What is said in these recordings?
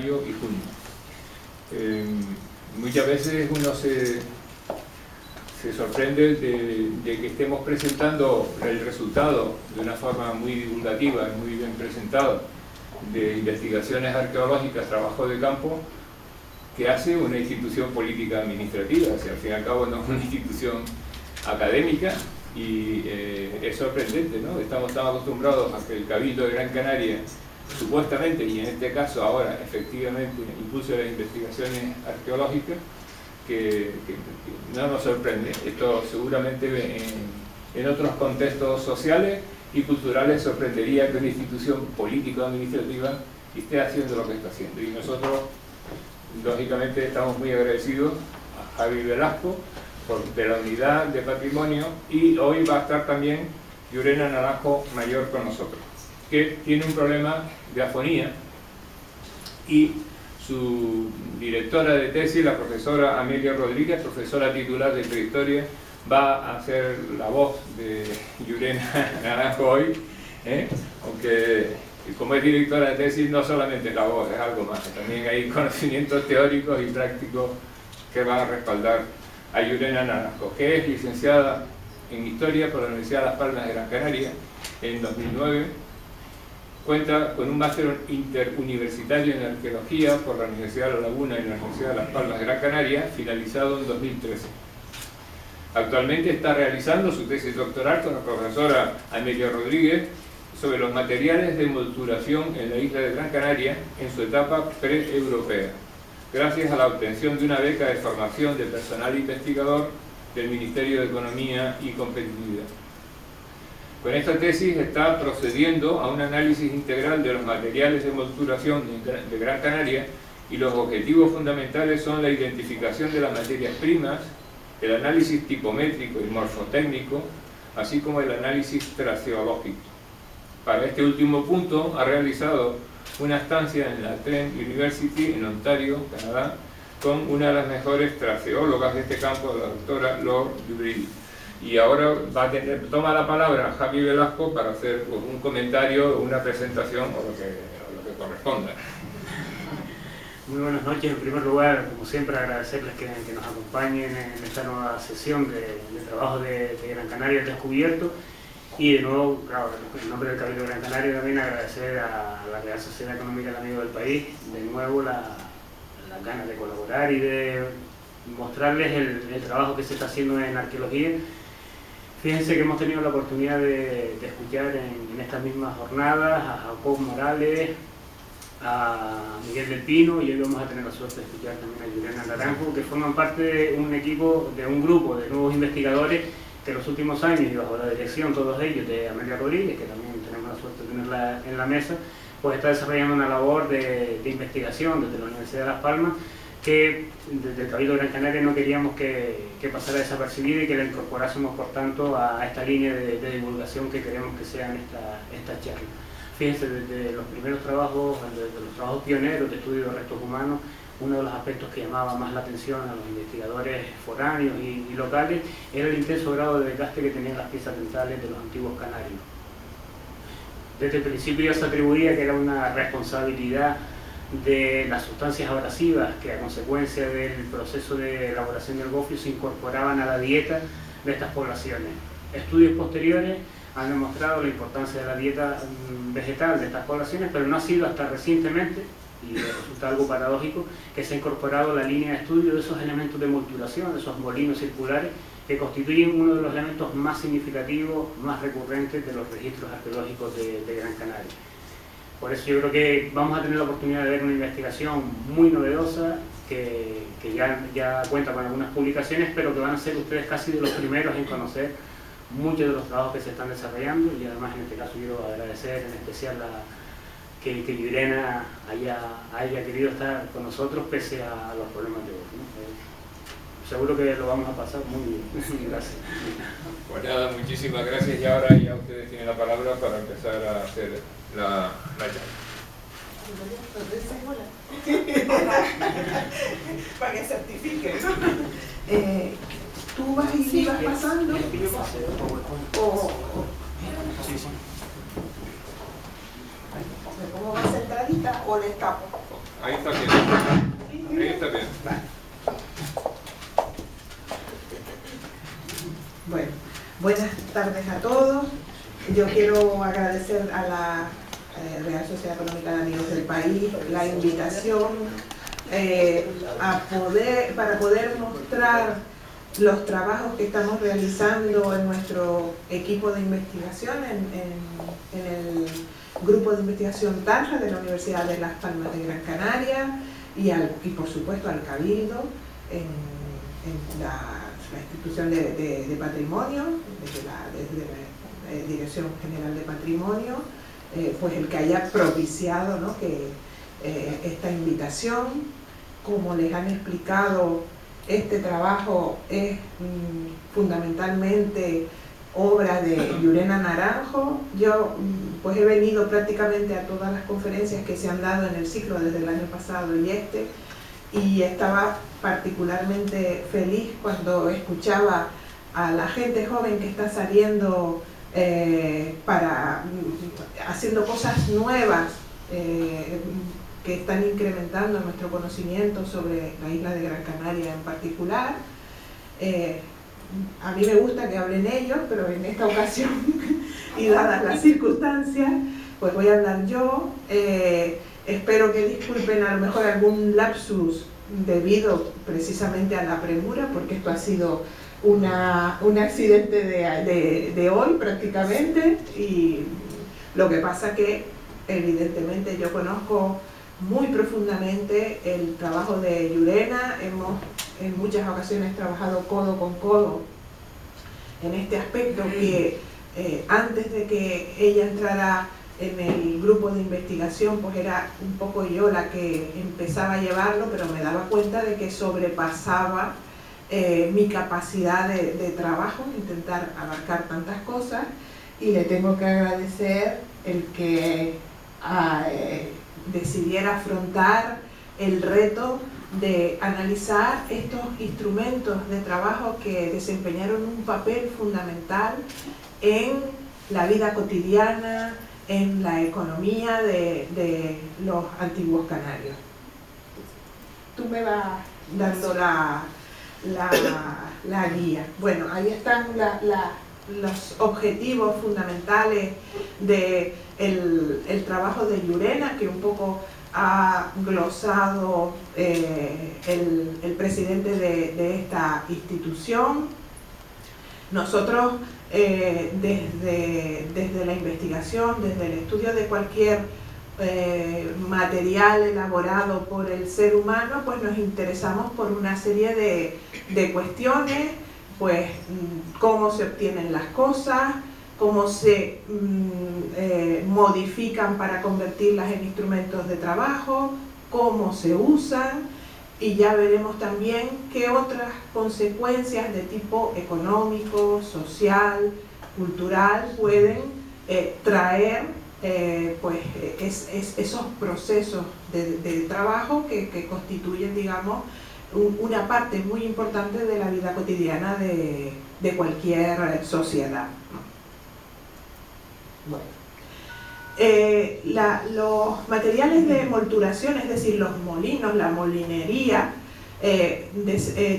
mayo y junio. Muchas veces uno se sorprende de que estemos presentando el resultado de una forma muy divulgativa y muy bien presentado de investigaciones arqueológicas, trabajo de campo, que hace una institución política administrativa. O sea, al fin y al cabo no es una institución académica, y es sorprendente, ¿no? Estamos tan acostumbrados a que el Cabildo de Gran Canaria, supuestamente, y en este caso ahora efectivamente, impulse las investigaciones arqueológicas, que no nos sorprende. Esto seguramente en otros contextos sociales y culturales sorprendería que una institución político-administrativa esté haciendo lo que está haciendo. Y nosotros, lógicamente, estamos muy agradecidos a Javi Velasco de la Unidad de Patrimonio, y hoy va a estar también Llurena Naranjo Mayor con nosotros, que tiene un problema de afonía, y su directora de tesis, la profesora Amelia Rodríguez, profesora titular de Prehistoria, va a ser la voz de Llurena Naranjo hoy, aunque como es directora de tesis no solamente la voz, es algo más, también hay conocimientos teóricos y prácticos que van a respaldar a Llurena Naranjo, que es licenciada en Historia por la Universidad de Las Palmas de Gran Canaria en 2009, cuenta con un máster interuniversitario en Arqueología por la Universidad de La Laguna y la Universidad de Las Palmas de Gran Canaria, finalizado en 2013. Actualmente está realizando su tesis doctoral con la profesora Amelia Rodríguez sobre los materiales de molduración en la isla de Gran Canaria en su etapa pre-europea, gracias a la obtención de una beca de formación de personal investigador del Ministerio de Economía y Competitividad. Con esta tesis está procediendo a un análisis integral de los materiales de molduración de Gran Canaria, y los objetivos fundamentales son la identificación de las materias primas, el análisis tipométrico y morfotécnico, así como el análisis traceológico. Para este último punto ha realizado una estancia en la Trent University en Ontario, Canadá, con una de las mejores traceólogas de este campo, la doctora Laure Dubril. Y ahora toma la palabra Javi Velasco para hacer un comentario, una presentación o lo que corresponda. Muy buenas noches. En primer lugar, como siempre, agradecerles que nos acompañen en esta nueva sesión de trabajo de Gran Canaria al Descubierto. Y de nuevo, claro, en nombre del Cabildo de Gran Canaria, también agradecer a la Real Sociedad Económica del Amigo del País de nuevo las ganas de colaborar y de mostrarles el trabajo que se está haciendo en arqueología. Fíjense que hemos tenido la oportunidad de escuchar en estas mismas jornadas a Jacob Morales, a Miguel del Pino, y hoy vamos a tener la suerte de escuchar también a Llurena Naranjo, que forman parte de un equipo, de un grupo de nuevos investigadores que en los últimos años, y bajo la dirección todos ellos de Amelia Rodríguez, que también tenemos la suerte de tenerla en la mesa, pues está desarrollando una labor de investigación desde la Universidad de Las Palmas, que desde el Cabildo de Gran Canaria no queríamos que pasara desapercibida, y que la incorporásemos por tanto a esta línea de divulgación que queremos que sean estas charlas. Fíjense, desde los primeros trabajos, desde los trabajos pioneros de estudio de restos humanos, uno de los aspectos que llamaba más la atención a los investigadores foráneos y locales era el intenso grado de desgaste que tenían las piezas dentales de los antiguos canarios. Desde el principio ya se atribuía que era una responsabilidad de las sustancias abrasivas que, a consecuencia del proceso de elaboración del gofio, se incorporaban a la dieta de estas poblaciones. Estudios posteriores han demostrado la importancia de la dieta vegetal de estas poblaciones, pero no ha sido hasta recientemente, y resulta algo paradójico, que se ha incorporado la línea de estudio de esos elementos de molduración, de esos molinos circulares, que constituyen uno de los elementos más significativos, más recurrentes de los registros arqueológicos de Gran Canaria. Por eso yo creo que vamos a tener la oportunidad de ver una investigación muy novedosa, que ya cuenta con algunas publicaciones, pero que van a ser ustedes casi de los primeros en conocer muchos de los trabajos que se están desarrollando. Y además, en este caso, quiero agradecer en especial que Llurena haya querido estar con nosotros pese a los problemas de hoy, ¿no? Seguro que lo vamos a pasar muy bien. Gracias. Pues nada, muchísimas gracias, y ahora ya ustedes tienen la palabra para empezar a hacer la charla. Para que certifiquen, ¿no? Tú vas y vas pasando. Sí, sí. ¿Me pongo más centradita o les tapo? Ahí está bien. Ahí está bien. Bueno, buenas tardes a todos. Yo quiero agradecer a la Real Sociedad Económica de Amigos del País la invitación para poder mostrar los trabajos que estamos realizando en nuestro equipo de investigación, en el grupo de investigación TANJA de la Universidad de Las Palmas de Gran Canaria y por supuesto al Cabildo en la institución de patrimonio, desde la Dirección General de Patrimonio, pues el que haya propiciado, ¿no?, que esta invitación. Como les han explicado, este trabajo es fundamentalmente obra de Llurena Naranjo. Yo pues he venido prácticamente a todas las conferencias que se han dado en el ciclo desde el año pasado y estaba particularmente feliz cuando escuchaba a la gente joven que está saliendo haciendo cosas nuevas que están incrementando nuestro conocimiento sobre la isla de Gran Canaria en particular. A mí me gusta que hablen ellos, pero en esta ocasión y dadas las circunstancias, pues voy a hablar yo. Espero que disculpen a lo mejor algún lapsus debido precisamente a la premura, porque esto ha sido un accidente de hoy prácticamente, y lo que pasa que evidentemente yo conozco muy profundamente el trabajo de Llurena. Hemos en muchas ocasiones trabajado codo con codo en este aspecto que antes de que ella entrara en el grupo de investigación, pues era un poco yo la que empezaba a llevarlo, pero me daba cuenta de que sobrepasaba mi capacidad de trabajo, intentar abarcar tantas cosas, y le tengo que agradecer el que decidiera afrontar el reto de analizar estos instrumentos de trabajo que desempeñaron un papel fundamental en la vida cotidiana, en la economía de los antiguos canarios. Tú me vas dando la guía. Bueno, ahí están los objetivos fundamentales del trabajo de Llurena, que un poco ha glosado el presidente de esta institución. Nosotros desde la investigación, desde el estudio de cualquier material elaborado por el ser humano, pues nos interesamos por una serie de cuestiones, pues cómo se obtienen las cosas, cómo se modifican para convertirlas en instrumentos de trabajo, cómo se usan, y ya veremos también qué otras consecuencias de tipo económico, social, cultural pueden traer esos procesos de trabajo que constituyen, digamos, una parte muy importante de la vida cotidiana de cualquier sociedad. Bueno. Los materiales de molturación, es decir, los molinos, la molinería,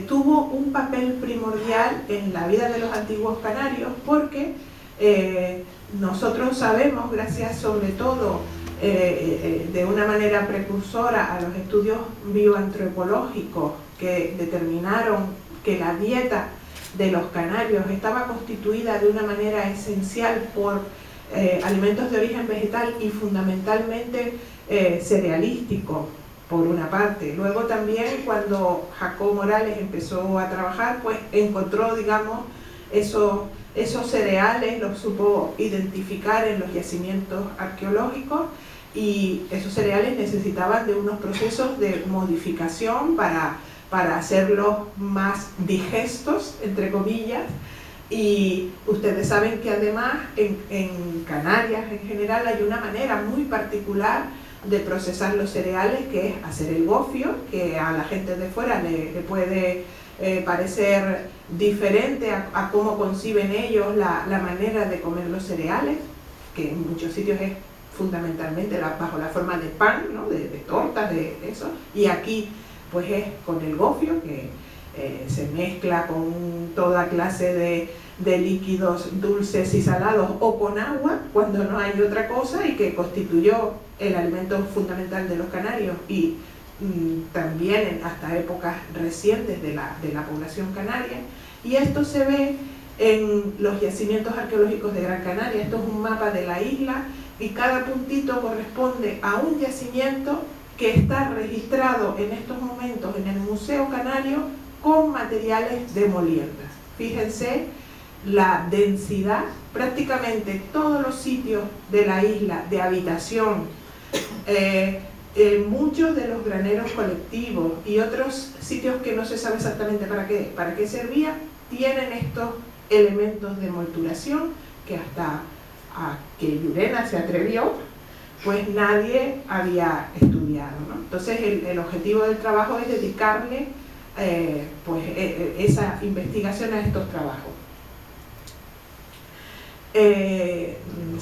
tuvo un papel primordial en la vida de los antiguos canarios, porque nosotros sabemos, gracias sobre todo de una manera precursora a los estudios bioantropológicos que determinaron que la dieta de los canarios estaba constituida de una manera esencial por alimentos de origen vegetal y fundamentalmente cerealístico, por una parte. Luego también, cuando Jacobo Morales empezó a trabajar, pues encontró, digamos, esos cereales, los supo identificar en los yacimientos arqueológicos, y esos cereales necesitaban de unos procesos de modificación para hacerlos más digestos, entre comillas. Y ustedes saben que además en Canarias en general hay una manera muy particular de procesar los cereales, que es hacer el gofio, que a la gente de fuera le puede parecer diferente a cómo conciben ellos la manera de comer los cereales, que en muchos sitios es fundamentalmente bajo la forma de pan, ¿no? de tortas, de eso, y aquí pues es con el gofio, que se mezcla con toda clase de líquidos dulces y salados o con agua cuando no hay otra cosa, y que constituyó el alimento fundamental de los canarios y también hasta épocas recientes de la población canaria. Y esto se ve en los yacimientos arqueológicos de Gran Canaria. Esto es un mapa de la isla y cada puntito corresponde a un yacimiento que está registrado en estos momentos en el Museo Canario con materiales de moliendas. Fíjense la densidad, prácticamente todos los sitios de la isla de habitación, muchos de los graneros colectivos y otros sitios que no se sabe exactamente para qué servían, tienen estos elementos de molturación que hasta a que Llurena se atrevió, pues nadie había estudiado, ¿no? Entonces el objetivo del trabajo es dedicarle pues esa investigación a estos trabajos.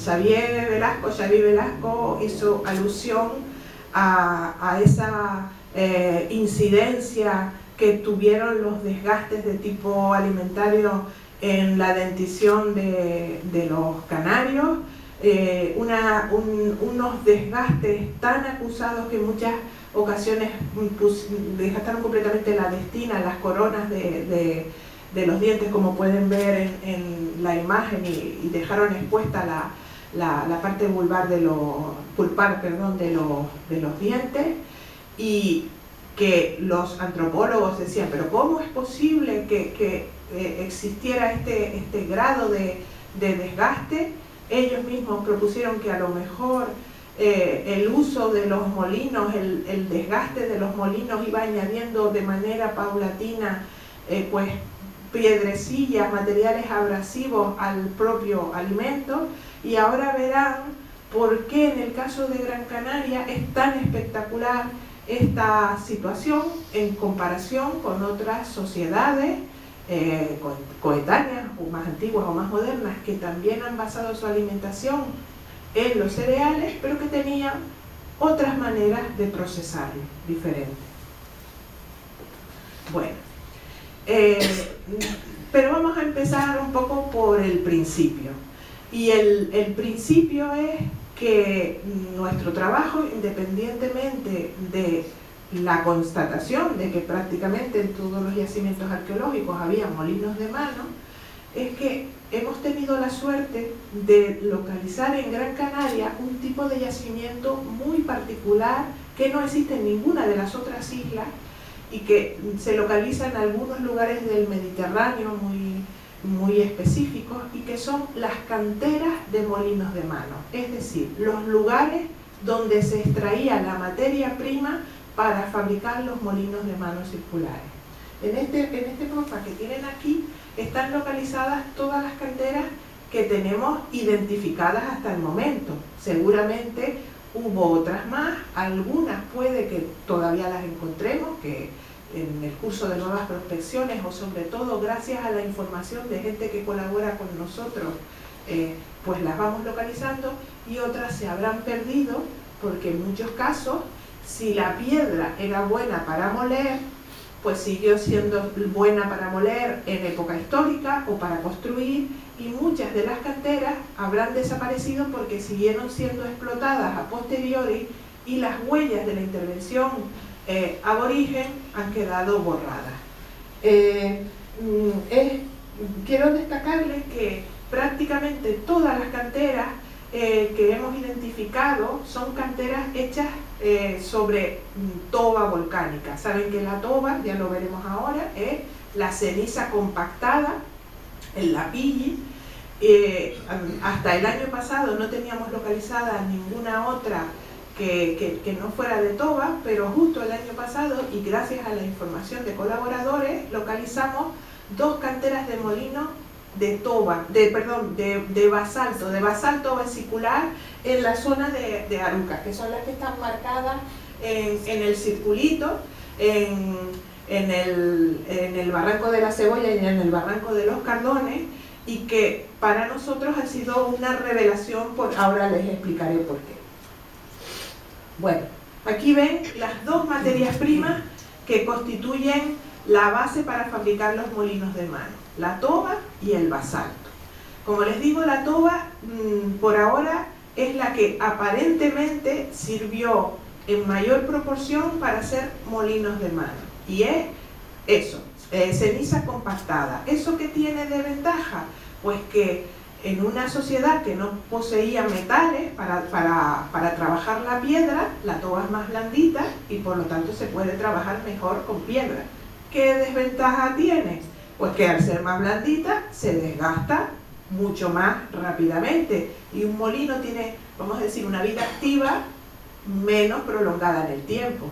Xavier Velasco hizo alusión a esa incidencia que tuvieron los desgastes de tipo alimentario en la dentición de los canarios, unos desgastes tan acusados que en muchas ocasiones desgastaron completamente la destina, las coronas de los dientes, como pueden ver en la imagen, y dejaron expuesta la parte pulpar de los dientes, y que los antropólogos decían, pero ¿cómo es posible que existiera este grado de desgaste? Ellos mismos propusieron que a lo mejor el uso de los molinos, el desgaste de los molinos iba añadiendo de manera paulatina pues piedrecillas, materiales abrasivos al propio alimento, y ahora verán por qué en el caso de Gran Canaria es tan espectacular esta situación en comparación con otras sociedades coetáneas o más antiguas o más modernas que también han basado su alimentación en los cereales, pero que tenían otras maneras de procesarlo diferentes. Bueno, pero vamos a empezar un poco por el principio, y el principio es que nuestro trabajo, independientemente de la constatación de que prácticamente en todos los yacimientos arqueológicos había molinos de mano, es que hemos tenido la suerte de localizar en Gran Canaria un tipo de yacimiento muy particular que no existe en ninguna de las otras islas y que se localiza en algunos lugares del Mediterráneo muy específicos, y que son las canteras de molinos de mano, es decir, los lugares donde se extraía la materia prima para fabricar los molinos de mano circulares. En este mapa que tienen aquí están localizadas todas las canteras que tenemos identificadas hasta el momento. Seguramente hubo otras más, algunas puede que todavía las encontremos, que en el curso de nuevas prospecciones, o sobre todo gracias a la información de gente que colabora con nosotros, pues las vamos localizando, y otras se habrán perdido porque en muchos casos, si la piedra era buena para moler, pues siguió siendo buena para moler en época histórica o para construir, y muchas de las canteras habrán desaparecido porque siguieron siendo explotadas a posteriori y las huellas de la intervención aborigen han quedado borradas. Quiero destacarles que prácticamente todas las canteras que hemos identificado son canteras hechas sobre toba volcánica. Saben que la toba, ya lo veremos ahora, es la ceniza compactada, el lapilli. Hasta el año pasado no teníamos localizada ninguna otra que no fuera de toba, pero justo el año pasado, y gracias a la información de colaboradores, localizamos dos canteras de molino de toba, de basalto vesicular en la zona de Aruca, que son las que están marcadas en el circulito, en el barranco de la Cebolla y en el barranco de los Cardones, y que para nosotros ha sido una revelación, ahora les explicaré por qué. Bueno, aquí ven las dos materias primas que constituyen la base para fabricar los molinos de mano, la toba y el basalto. Como les digo, la toba por ahora es la que aparentemente sirvió en mayor proporción para hacer molinos de mano, y es eso, ceniza compactada. ¿Eso qué tiene de ventaja? Pues que en una sociedad que no poseía metales para trabajar la piedra, la toba es más blandita y por lo tanto se puede trabajar mejor con piedra. ¿Qué desventaja tiene? Pues que al ser más blandita se desgasta mucho más rápidamente y un molino tiene, vamos a decir, una vida activa menos prolongada en el tiempo.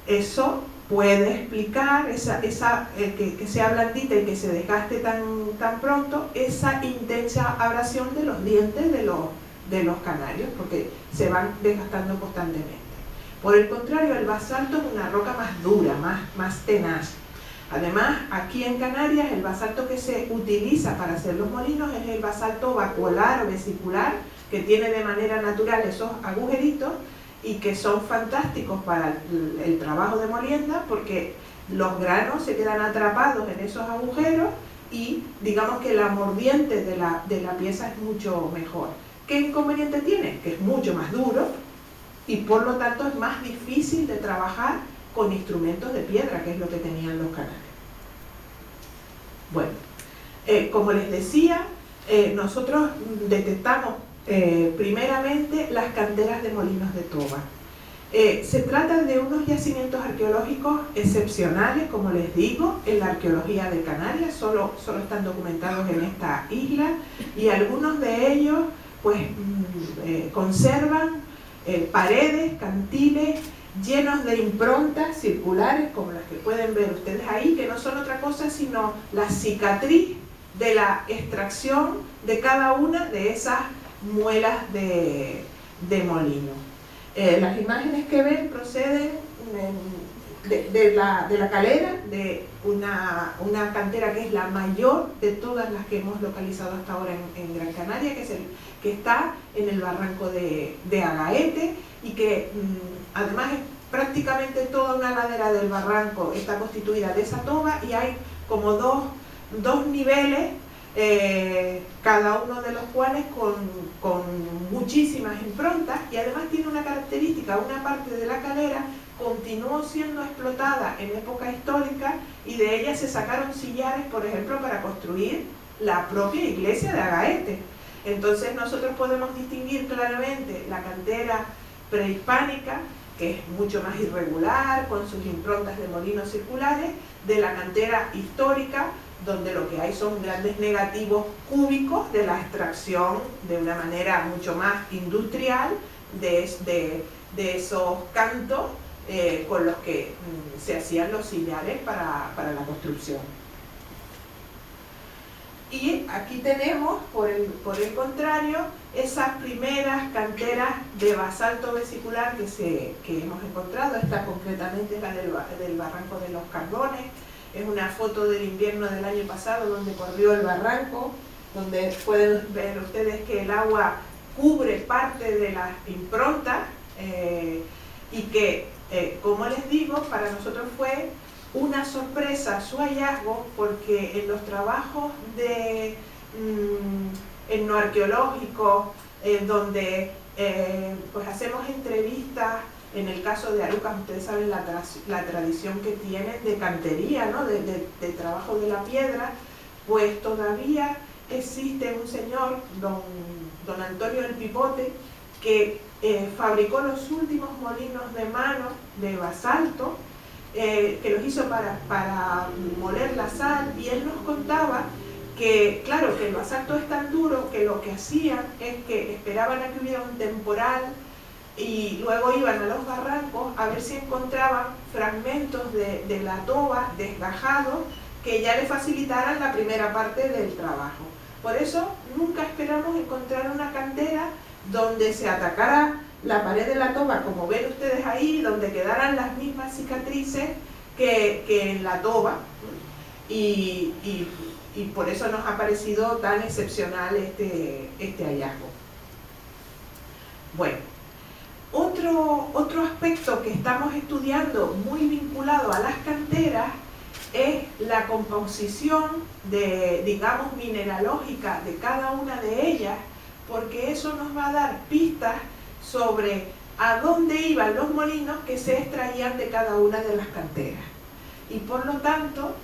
Eso puede explicar que sea blandita y que se desgaste tan pronto, esa intensa abrasión de los dientes de los canarios, porque se van desgastando constantemente. Por el contrario, el basalto es una roca más dura, más tenaz. Además, aquí en Canarias, el basalto que se utiliza para hacer los molinos es el basalto vacuolar o vesicular, que tiene de manera natural esos agujeritos y que son fantásticos para el trabajo de molienda, porque los granos se quedan atrapados en esos agujeros y digamos que la mordiente de la pieza es mucho mejor. ¿Qué inconveniente tiene? Que es mucho más duro y por lo tanto es más difícil de trabajar con instrumentos de piedra, que es lo que tenían los canarios. Bueno, como les decía, nosotros detectamos primeramente las canteras de molinos de toba. Se trata de unos yacimientos arqueológicos excepcionales, como les digo, en la arqueología de Canarias, solo están documentados en esta isla, y algunos de ellos pues conservan paredes, cantiles llenos de improntas circulares, como las que pueden ver ustedes ahí, que no son otra cosa sino la cicatriz de la extracción de cada una de esas muelas de molino. Las imágenes que ven proceden de la calera, de una cantera que es la mayor de todas las que hemos localizado hasta ahora en Gran Canaria, que está en el barranco de Agaete, y que además es prácticamente toda una ladera del barranco está constituida de esa toba, y hay como dos niveles, cada uno de los cuales con muchísimas improntas, y además tiene una característica: una parte de la calera continuó siendo explotada en época histórica y de ella se sacaron sillares, por ejemplo, para construir la propia iglesia de Agaete. Entonces nosotros podemos distinguir claramente la cantera prehispánica, que es mucho más irregular, con sus improntas de molinos circulares, de la cantera histórica, donde lo que hay son grandes negativos cúbicos de la extracción de una manera mucho más industrial de esos cantos con los que se hacían los sillares para la construcción. Y aquí tenemos, por el contrario, esas primeras canteras de basalto vesicular que hemos encontrado. Esta concretamente es la del barranco de los Cardones. Es una foto del invierno del año pasado donde corrió el barranco, donde pueden ver ustedes que el agua cubre parte de las improntas y que, como les digo, para nosotros fue una sorpresa su hallazgo, porque en los trabajos etnoarqueológicos donde pues hacemos entrevistas, en el caso de Arucas, ustedes saben la tradición que tienen de cantería, ¿no? de trabajo de la piedra, pues todavía existe un señor, don Antonio del Pipote, que fabricó los últimos molinos de mano de basalto, que los hizo para moler la sal, y él nos contaba que, claro, que el basalto es tan duro que lo que hacían es que esperaban a que hubiera un temporal y luego iban a los barrancos a ver si encontraban fragmentos de la toba desgajados que ya le facilitaran la primera parte del trabajo. Por eso nunca esperamos encontrar una cantera donde se atacara la pared de la toba, como ven ustedes ahí, donde quedaran las mismas cicatrices que en la toba, y por eso nos ha parecido tan excepcional este hallazgo. Bueno, otro aspecto que estamos estudiando muy vinculado a las canteras es la composición digamos, mineralógica de cada una de ellas, porque eso nos va a dar pistas sobre a dónde iban los molinos que se extraían de cada una de las canteras. Y por lo tanto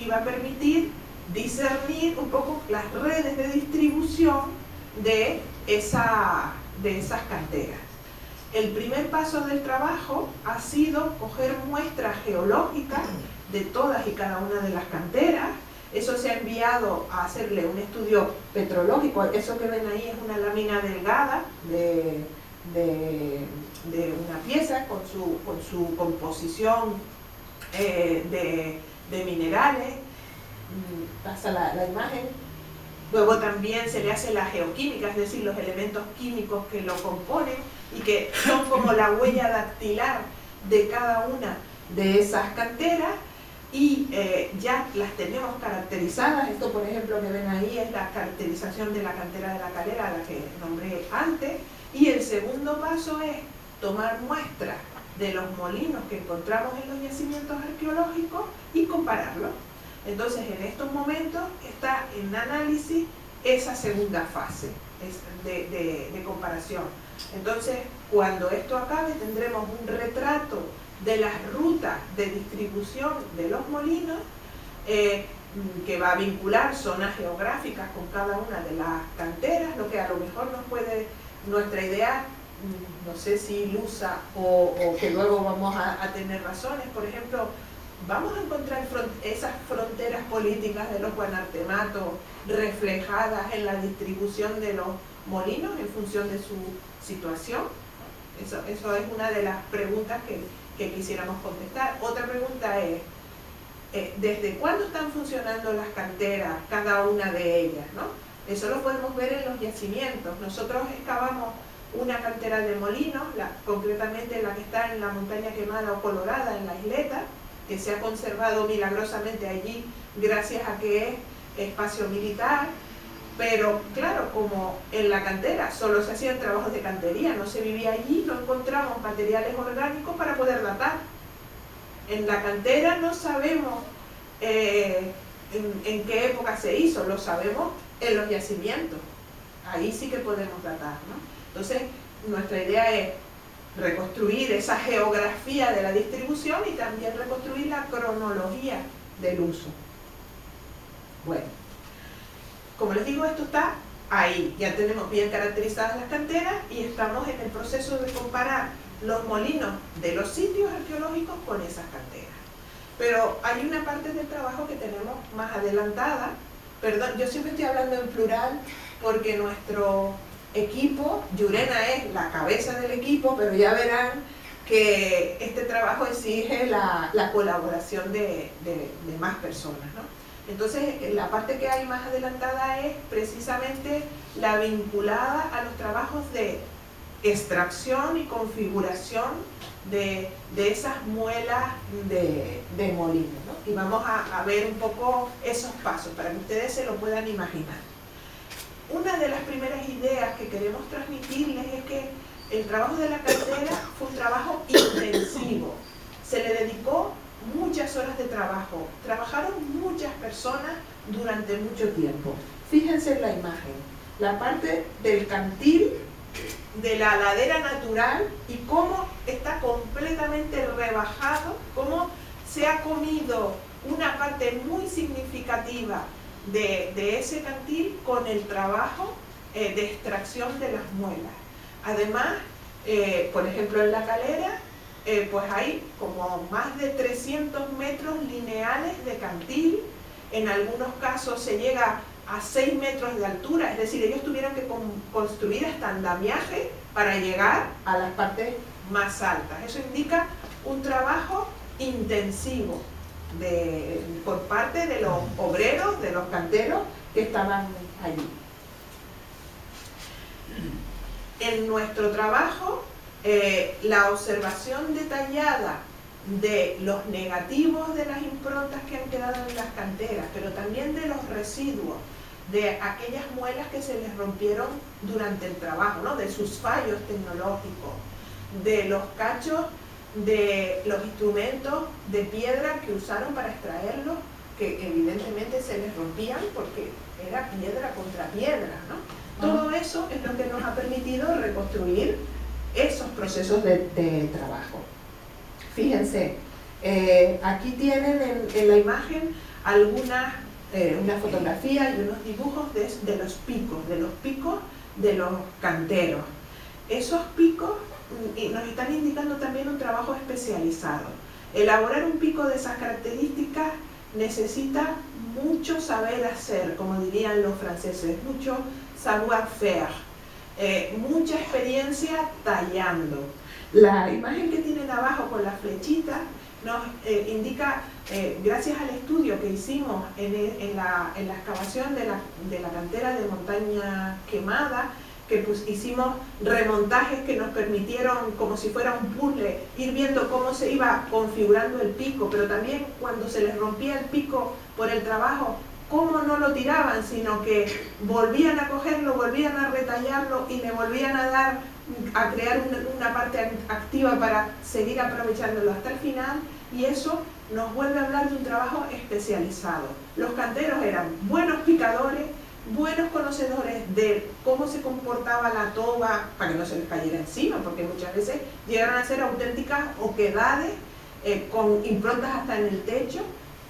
iba a permitir discernir un poco las redes de distribución de esas canteras. El primer paso del trabajo ha sido coger muestras geológicas de todas y cada una de las canteras. Eso se ha enviado a hacerle un estudio petrológico. Eso que ven ahí es una lámina delgada de una pieza con su composición de minerales. Pasa la imagen. Luego también se le hace la geoquímica, es decir, los elementos químicos que lo componen y que son como la huella dactilar de cada una de esas canteras, y ya las tenemos caracterizadas. Esto, por ejemplo, que ven ahí es la caracterización de la cantera de La Calera, la que nombré antes. Y el segundo paso es tomar muestras de los molinos que encontramos en los yacimientos arqueológicos y compararlos. Entonces, en estos momentos está en análisis esa segunda fase de comparación. Entonces, cuando esto acabe, tendremos un retrato de las rutas de distribución de los molinos, que va a vincular zonas geográficas con cada una de las canteras, lo que a lo mejor nos puede, nuestra idea, no sé si ilusa o que luego vamos a tener razones. Por ejemplo, vamos a encontrar esas fronteras políticas de los guanartematos reflejadas en la distribución de los molinos en función de su situación. Eso es una de las preguntas que quisiéramos contestar. Otra pregunta es, ¿desde cuándo están funcionando las canteras, cada una de ellas, ¿no? Eso lo podemos ver en los yacimientos. Nosotros excavamos una cantera de molinos, concretamente la que está en la Montaña Quemada o Colorada, en la isleta, que se ha conservado milagrosamente allí gracias a que es espacio militar. Pero claro, como en la cantera solo se hacían trabajos de cantería, no se vivía allí, no encontramos materiales orgánicos para poder datar. En la cantera no sabemos en qué época se hizo, lo sabemos en los yacimientos. Ahí sí que podemos datar, ¿no? Entonces, nuestra idea es reconstruir esa geografía de la distribución y también reconstruir la cronología del uso. Bueno, como les digo, esto está ahí. Ya tenemos bien caracterizadas las canteras y estamos en el proceso de comparar los molinos de los sitios arqueológicos con esas canteras. Pero hay una parte del trabajo que tenemos más adelantada. Perdón, yo siempre estoy hablando en plural porque nuestro equipo, Llurena es la cabeza del equipo, pero ya verán que este trabajo exige la colaboración de más personas, ¿no? Entonces, la parte que hay más adelantada es precisamente la vinculada a los trabajos de extracción y configuración de esas muelas de molino, ¿no? Y vamos a ver un poco esos pasos para que ustedes se lo puedan imaginar. Una de las primeras ideas que queremos transmitirles es que el trabajo de la cantera fue un trabajo intensivo. Se le dedicó muchas horas de trabajo. Trabajaron muchas personas durante mucho tiempo. Fíjense en la imagen. La parte del cantil, de la ladera natural y cómo está completamente rebajado, cómo se ha comido una parte muy significativa de ese cantil con el trabajo de extracción de las muelas. Además, por ejemplo, en La Calera, pues hay como más de 300 metros lineales de cantil. En algunos casos se llega a 6 metros de altura, es decir, ellos tuvieron que construir hasta andamiaje para llegar a las partes más altas. Eso indica un trabajo intensivo por parte de los obreros, de los canteros que estaban allí. En nuestro trabajo, la observación detallada de los negativos de las improntas que han quedado en las canteras, pero también de los residuos de aquellas muelas que se les rompieron durante el trabajo, ¿no? De sus fallos tecnológicos, de los cachos de los instrumentos de piedra que usaron para extraerlos, que evidentemente se les rompían porque era piedra contra piedra, ¿no? Todo eso es lo que nos ha permitido reconstruir esos procesos de trabajo. Fíjense, aquí tienen en la imagen una fotografía y unos dibujos de los picos de los canteros. Esos picos nos están indicando también un trabajo especializado. Elaborar un pico de esas características necesita mucho saber hacer, como dirían los franceses, mucho savoir-faire, mucha experiencia tallando. La imagen que tienen abajo con la flechita nos indica, gracias al estudio que hicimos en la excavación de la cantera de Montaña Quemada, que hicimos remontajes que nos permitieron, como si fuera un puzzle, ir viendo cómo se iba configurando el pico, pero también cuando se les rompía el pico por el trabajo, cómo no lo tiraban, sino que volvían a cogerlo, volvían a retallarlo y le volvían a crear una parte activa para seguir aprovechándolo hasta el final, y eso nos vuelve a hablar de un trabajo especializado. Los canteros eran buenos picadores, buenos conocedores de cómo se comportaba la toba para que no se les cayera encima, porque muchas veces llegaron a ser auténticas oquedades con improntas hasta en el techo,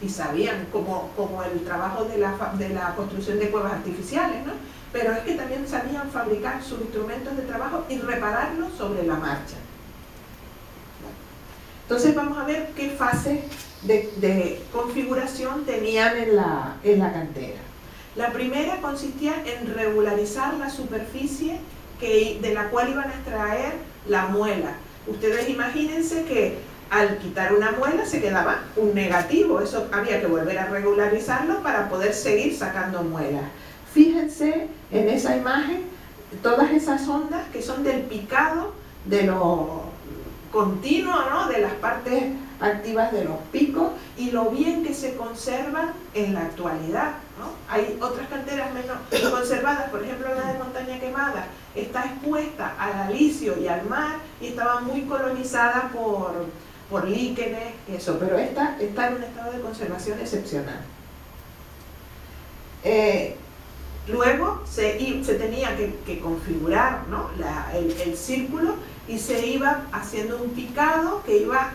y sabían como el trabajo de la construcción de cuevas artificiales, ¿no? Pero es que también sabían fabricar sus instrumentos de trabajo y repararlos sobre la marcha. Entonces vamos a ver qué fase de configuración tenían en la cantera. La primera consistía en regularizar la superficie de la cual iban a extraer la muela. Ustedes imagínense que al quitar una muela se quedaba un negativo, eso había que volver a regularizarlo para poder seguir sacando muelas. Fíjense en esa imagen todas esas ondas que son del picado, de lo continuo, ¿no? De las partes activas de los picos, y lo bien que se conservan en la actualidad, ¿no? Hay otras canteras menos conservadas, por ejemplo la de Montaña Quemada está expuesta al alicio y al mar y estaba muy colonizada por líquenes, eso, pero esta está en un estado de conservación excepcional. Luego se tenía que configurar, ¿no? el círculo, y se iba haciendo un picado que iba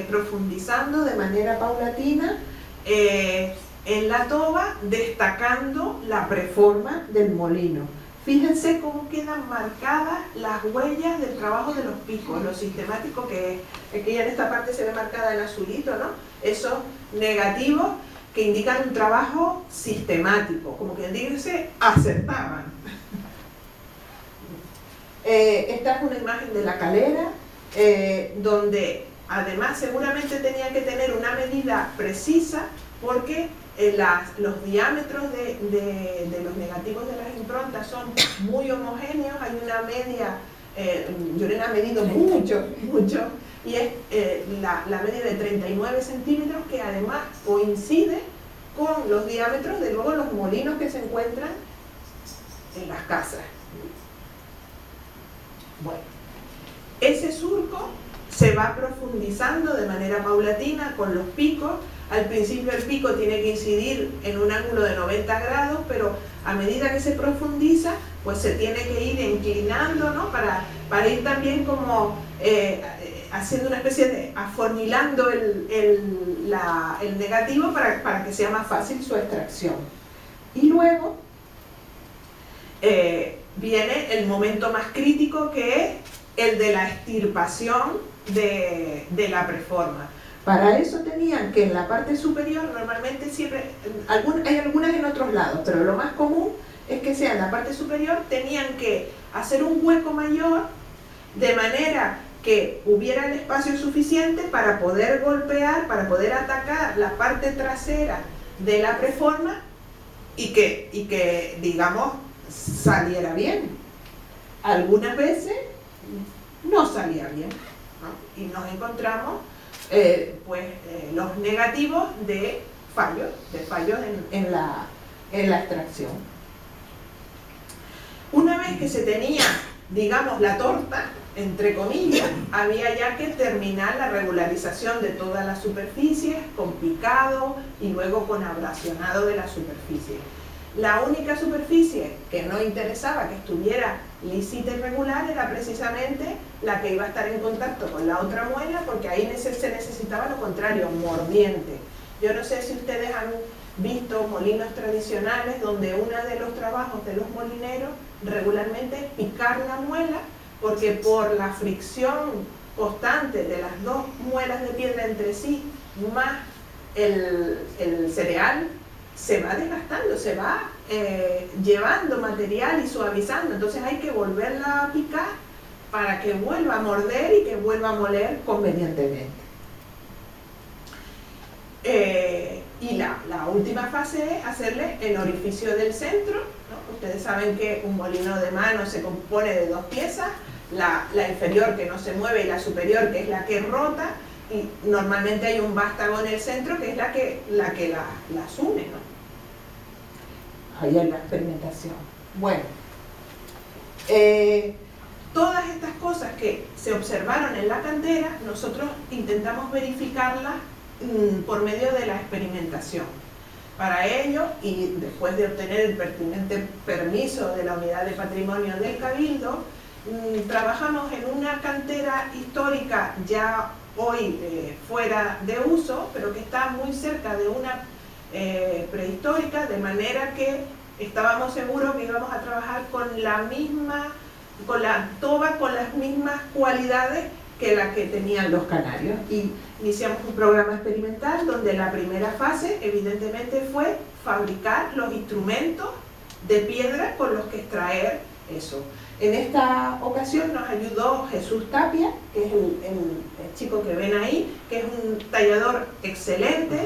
profundizando de manera paulatina en la toba, destacando la preforma del molino. Fíjense cómo quedan marcadas las huellas del trabajo de los picos, lo sistemático que es. Aquí en esta parte se ve marcada en azulito, ¿no? Esos negativos que indican un trabajo sistemático, como quien dice, acertaban. Esta es una imagen de la calera, donde además seguramente tenía que tener una medida precisa, porque los diámetros de los negativos de las improntas son muy homogéneos. Hay una media, Llorena ha medido mucho, y es la media de 39 centímetros, que además coincide con los diámetros de luego los molinos que se encuentran en las casas. Bueno, ese surco se va profundizando de manera paulatina con los picos. Al principio el pico tiene que incidir en un ángulo de 90 grados, pero a medida que se profundiza, pues se tiene que ir inclinando, ¿no? Para ir también como haciendo una especie de afornilando el negativo para que sea más fácil su extracción. Y luego viene el momento más crítico, que es el de la extirpación de la preforma. Para eso tenían que en la parte superior, normalmente siempre, hay algunas en otros lados, pero lo más común es que sea en la parte superior, tenían que hacer un hueco mayor de manera que hubiera el espacio suficiente para poder golpear, para poder atacar la parte trasera de la preforma y que digamos, saliera bien. Algunas veces no salía bien, ¿no? Y nos encontramos los negativos de fallos en en la extracción. Una vez que se tenía, digamos, la torta, entre comillas, había ya que terminar la regularización de todas las superficies con picado y luego con abrasionado de la superficie. La única superficie que no interesaba que estuviera lísita y regular era precisamente la que iba a estar en contacto con la otra muela, porque ahí se necesitaba lo contrario, mordiente. Yo no sé si ustedes han visto molinos tradicionales donde uno de los trabajos de los molineros regularmente es picar la muela, porque por la fricción constante de las dos muelas de piedra entre sí, más el cereal, se va desgastando, se va llevando material y suavizando. Entonces hay que volverla a picar para que vuelva a morder y que vuelva a moler convenientemente. Y la última fase es hacerle el orificio del centro, ¿no? Ustedes saben que un molino de mano se compone de dos piezas, la inferior que no se mueve y la superior que es la que rota, y normalmente hay un vástago en el centro que es la que las une, ¿no? Ahí hay la experimentación. Bueno, todas estas cosas que se observaron en la cantera, nosotros intentamos verificarlas por medio de la experimentación. Para ello, y después de obtener el pertinente permiso de la Unidad de Patrimonio del Cabildo, trabajamos en una cantera histórica ya hoy fuera de uso, pero que está muy cerca de una prehistórica, de manera que estábamos seguros que íbamos a trabajar con la toba con las mismas cualidades que la que tenían los canarios. Y iniciamos un programa experimental donde la primera fase evidentemente fue fabricar los instrumentos de piedra con los que extraer eso. En esta ocasión nos ayudó Jesús Tapia, que es el chico que ven ahí, que es un tallador excelente,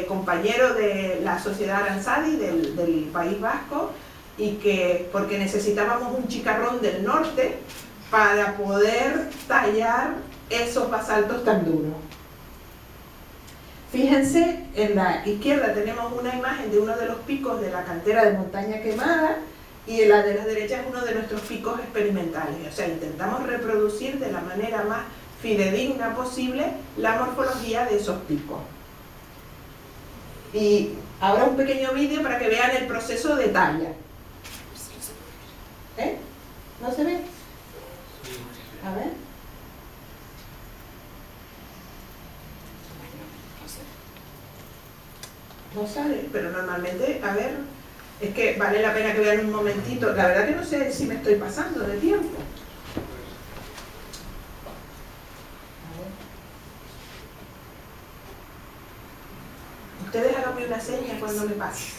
compañero de la Sociedad Aranzadi del País Vasco, y que porque necesitábamos un chicarrón del norte para poder tallar esos basaltos tan duros. Fíjense, en la izquierda tenemos una imagen de uno de los picos de la cantera de Montaña Quemada, y en la de la derecha es uno de nuestros picos experimentales. O sea, intentamos reproducir de la manera más fidedigna posible la morfología de esos picos. Y ahora un pequeño vídeo para que vean el proceso de talla. ¿No se ve? A ver. No sale, pero normalmente, a ver, es que vale la pena que vean un momentito. La verdad que no sé si me estoy pasando de tiempo. Ustedes háganme una seña cuando me pase.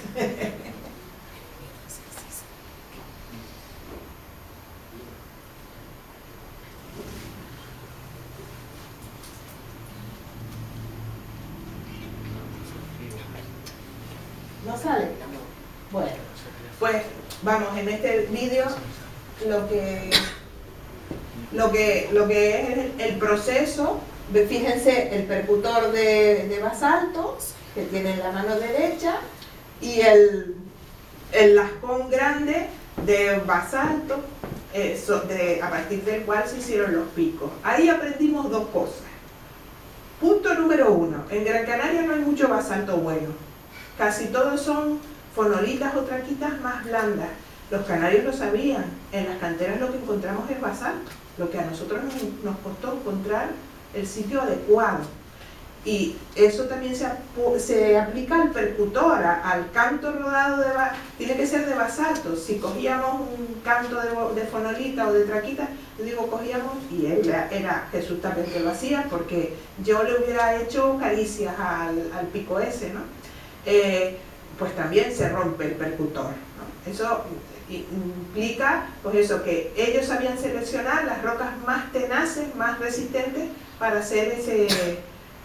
¿No sale? Bueno, pues vamos, en este vídeo lo que es el proceso, fíjense el percutor de basalto que tiene en la mano derecha y el lascón grande de basalto a partir del cual se hicieron los picos. Ahí aprendimos dos cosas. Punto número 1, en Gran Canaria no hay mucho basalto bueno. Casi todos son fonolitas o traquitas más blandas. Los canarios lo sabían. En las canteras lo que encontramos es basalto. Lo que a nosotros nos costó encontrar el sitio adecuado. Y eso también se aplica al percutor, al canto rodado tiene que ser de basalto. Si cogíamos un canto de fonolita o de traquita, cogíamos, y él era Jesús Tapia que lo hacía, porque yo le hubiera hecho caricias al pico ese, ¿no? Pues también se rompe el percutor, ¿no? Eso implica, pues eso, que ellos sabían seleccionar las rocas más tenaces, más resistentes para hacer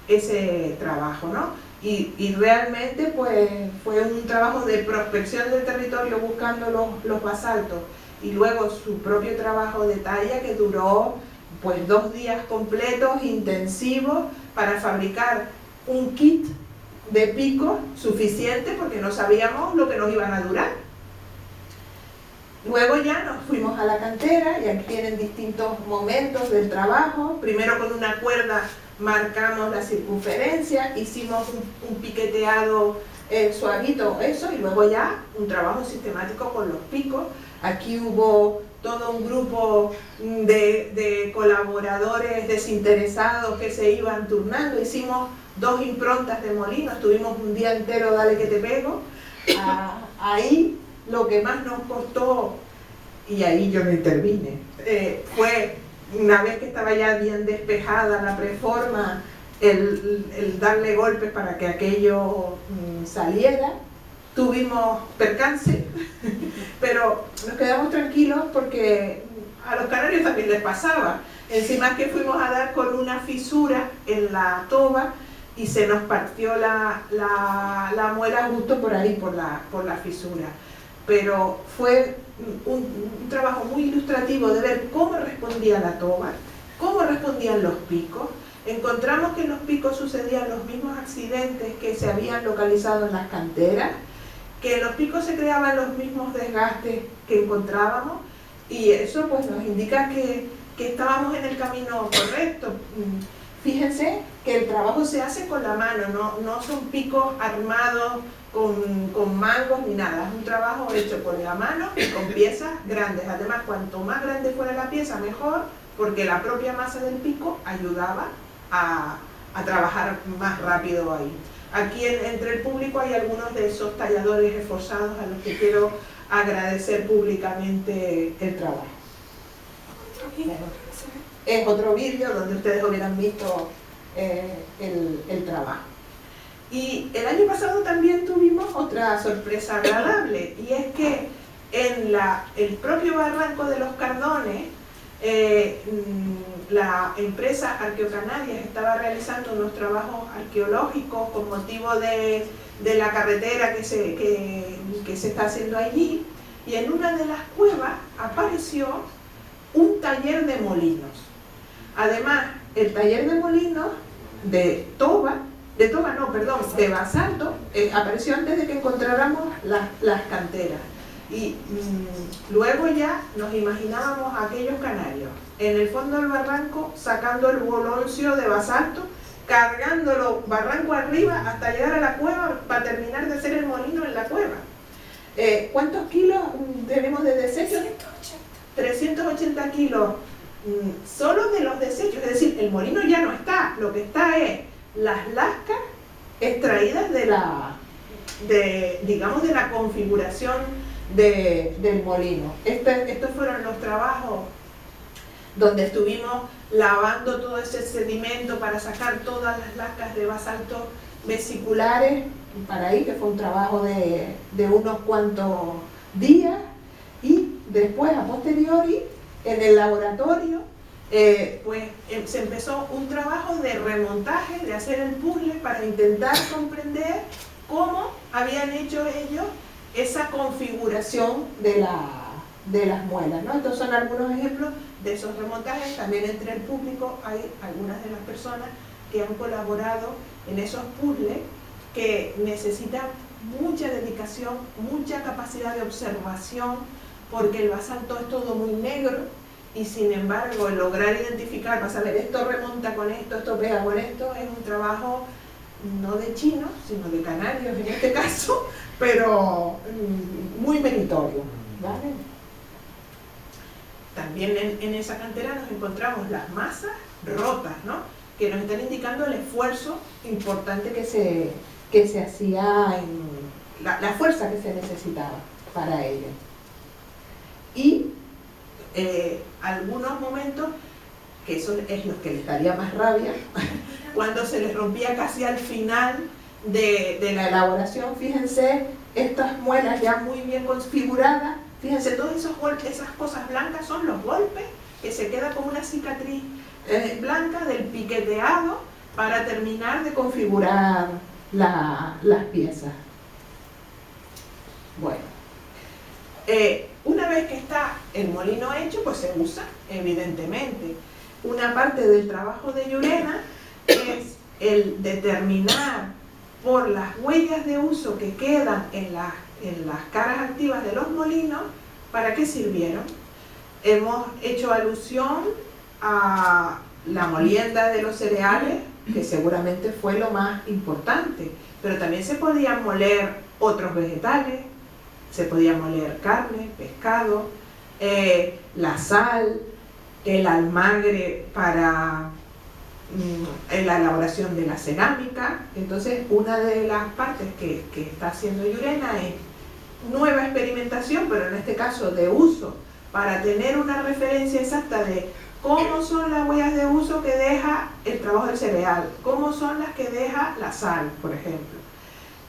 ese trabajo, ¿no? Y realmente pues fue un trabajo de prospección del territorio buscando los basaltos, y luego su propio trabajo de talla que duró pues 2 días completos, intensivos, para fabricar un kit de picos suficiente porque no sabíamos lo que nos iban a durar. Luego ya nos fuimos a la cantera y aquí tienen distintos momentos del trabajo. Primero con una cuerda marcamos la circunferencia, hicimos un piqueteado suavito, eso, y luego ya un trabajo sistemático con los picos. Aquí hubo todo un grupo de colaboradores desinteresados que se iban turnando. Hicimos 2 improntas de molino, estuvimos un día entero, dale que te pego. Ahí lo que más nos costó, y ahí yo no intervine, fue una vez que estaba ya bien despejada la preforma, el darle golpes para que aquello saliera. Tuvimos percance, pero nos quedamos tranquilos porque a los canarios también les pasaba. Encima es que fuimos a dar con una fisura en la toba y se nos partió la muela justo por ahí, por la fisura. Pero fue un trabajo muy ilustrativo de ver cómo respondía la toba, cómo respondían los picos. Encontramos que en los picos sucedían los mismos accidentes que se habían localizado en las canteras, que en los picos se creaban los mismos desgastes que encontrábamos, y eso pues nos indica que estábamos en el camino correcto. Fíjense que el trabajo se hace con la mano, no son picos armados con mangos ni nada, es un trabajo hecho con la mano y con piezas grandes. Además, cuanto más grande fuera la pieza, mejor, porque la propia masa del pico ayudaba a trabajar más rápido ahí. Aquí entre el público hay algunos de esos talladores esforzados a los que quiero agradecer públicamente el trabajo. Es otro vídeo donde ustedes hubieran visto el trabajo. Y el año pasado también tuvimos otra sorpresa agradable, y es que en el propio barranco de los Cardones, la empresa Arqueocanarias estaba realizando unos trabajos arqueológicos con motivo de la carretera que se está haciendo allí, y en una de las cuevas apareció un taller de molinos. Además, el taller de molinos de basalto, apareció antes de que encontráramos las canteras. Y luego ya nos imaginábamos a aquellos canarios en el fondo del barranco sacando el boloncio de basalto, cargándolo barranco arriba hasta llegar a la cueva para terminar de hacer el molino en la cueva. ¿Cuántos kilos tenemos de desechos? 380 kilos solo de los desechos, es decir, el molino ya no está, lo que está es las lascas extraídas de la configuración del molino. Estos fueron los trabajos donde estuvimos lavando todo ese sedimento para sacar todas las lascas de basalto vesiculares, para ahí, que fue un trabajo de unos cuantos días, y después, a posteriori, en el laboratorio, se empezó un trabajo de remontaje, de hacer el puzzle para intentar comprender cómo habían hecho ellos esa configuración de las muelas, ¿no? Estos son algunos ejemplos de esos remontajes. También entre el público hay algunas de las personas que han colaborado en esos puzzles que necesitan mucha dedicación, mucha capacidad de observación, porque el basalto es todo muy negro, y sin embargo el lograr identificar, vas a ver, esto remonta con esto, esto pega con esto, es un trabajo no de chinos, sino de canarios en este caso, pero muy meritorio, ¿vale? También en esa cantera nos encontramos las masas rotas, ¿no? Que nos están indicando el esfuerzo importante que se hacía, la fuerza que se necesitaba para ello. Y algunos momentos, que eso es lo que les daría más rabia, cuando se les rompía casi al final de la elaboración. Fíjense, estas muelas ya muy bien configuradas, fíjense, todos esos golpes, esas cosas blancas son los golpes, que se queda como una cicatriz blanca del piqueteado para terminar de configurar las piezas. Bueno, una vez que está el molino hecho, pues se usa, evidentemente. Una parte del trabajo de Llurena es el determinar por las huellas de uso que quedan en las caras activas de los molinos, ¿para qué sirvieron? Hemos hecho alusión a la molienda de los cereales, que seguramente fue lo más importante, pero también se podían moler otros vegetales, se podía moler carne, pescado, la sal, el almagre para la elaboración de la cerámica. Entonces, una de las partes que está haciendo Llurena es nueva experimentación, pero en este caso de uso, para tener una referencia exacta de cómo son las huellas de uso que deja el trabajo del cereal, cómo son las que deja la sal, por ejemplo,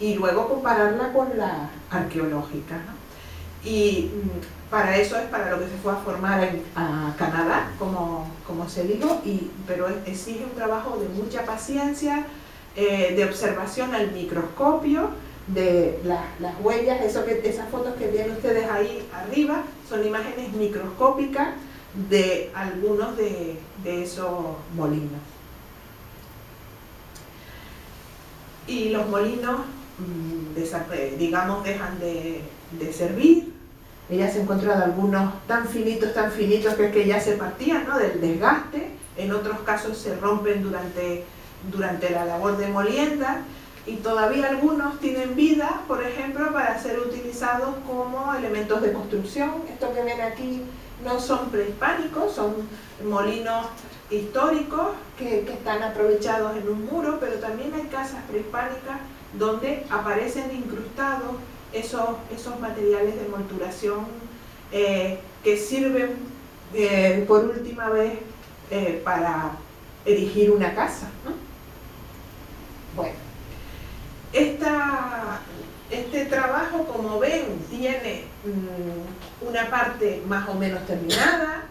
y luego compararla con la arqueológica, ¿no? Y para eso es para lo que se fue a formar a Canadá, como se dijo, pero exige un trabajo de mucha paciencia, de observación al microscopio, de las huellas, esas fotos que ven ustedes ahí arriba, son imágenes microscópicas de algunos de esos molinos. Y los molinos, digamos, dejan de servir. Ella se ha encontrado algunos tan finitos que es que ya se partían, ¿no?, del desgaste. En otros casos se rompen durante la labor de molienda, y todavía algunos tienen vida, por ejemplo, para ser utilizados como elementos de construcción. Esto que ven aquí no son prehispánicos, son molinos históricos que están aprovechados en un muro, pero también hay casas prehispánicas donde aparecen incrustados esos materiales de molturación que sirven por última vez para erigir una casa, ¿no? Bueno, este trabajo, como ven, tiene una parte más o menos terminada,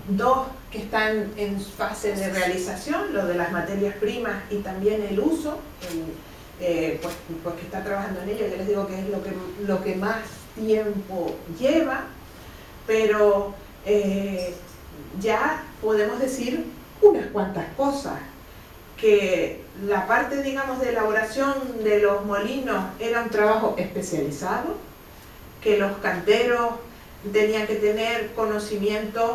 dos que están en fase de realización, lo de las materias primas y también el uso, pues que está trabajando en ello. Yo les digo que es lo que más tiempo lleva, pero ya podemos decir unas cuantas cosas. Que la parte, digamos, de elaboración de los molinos era un trabajo especializado, que los canteros tenían que tener conocimientos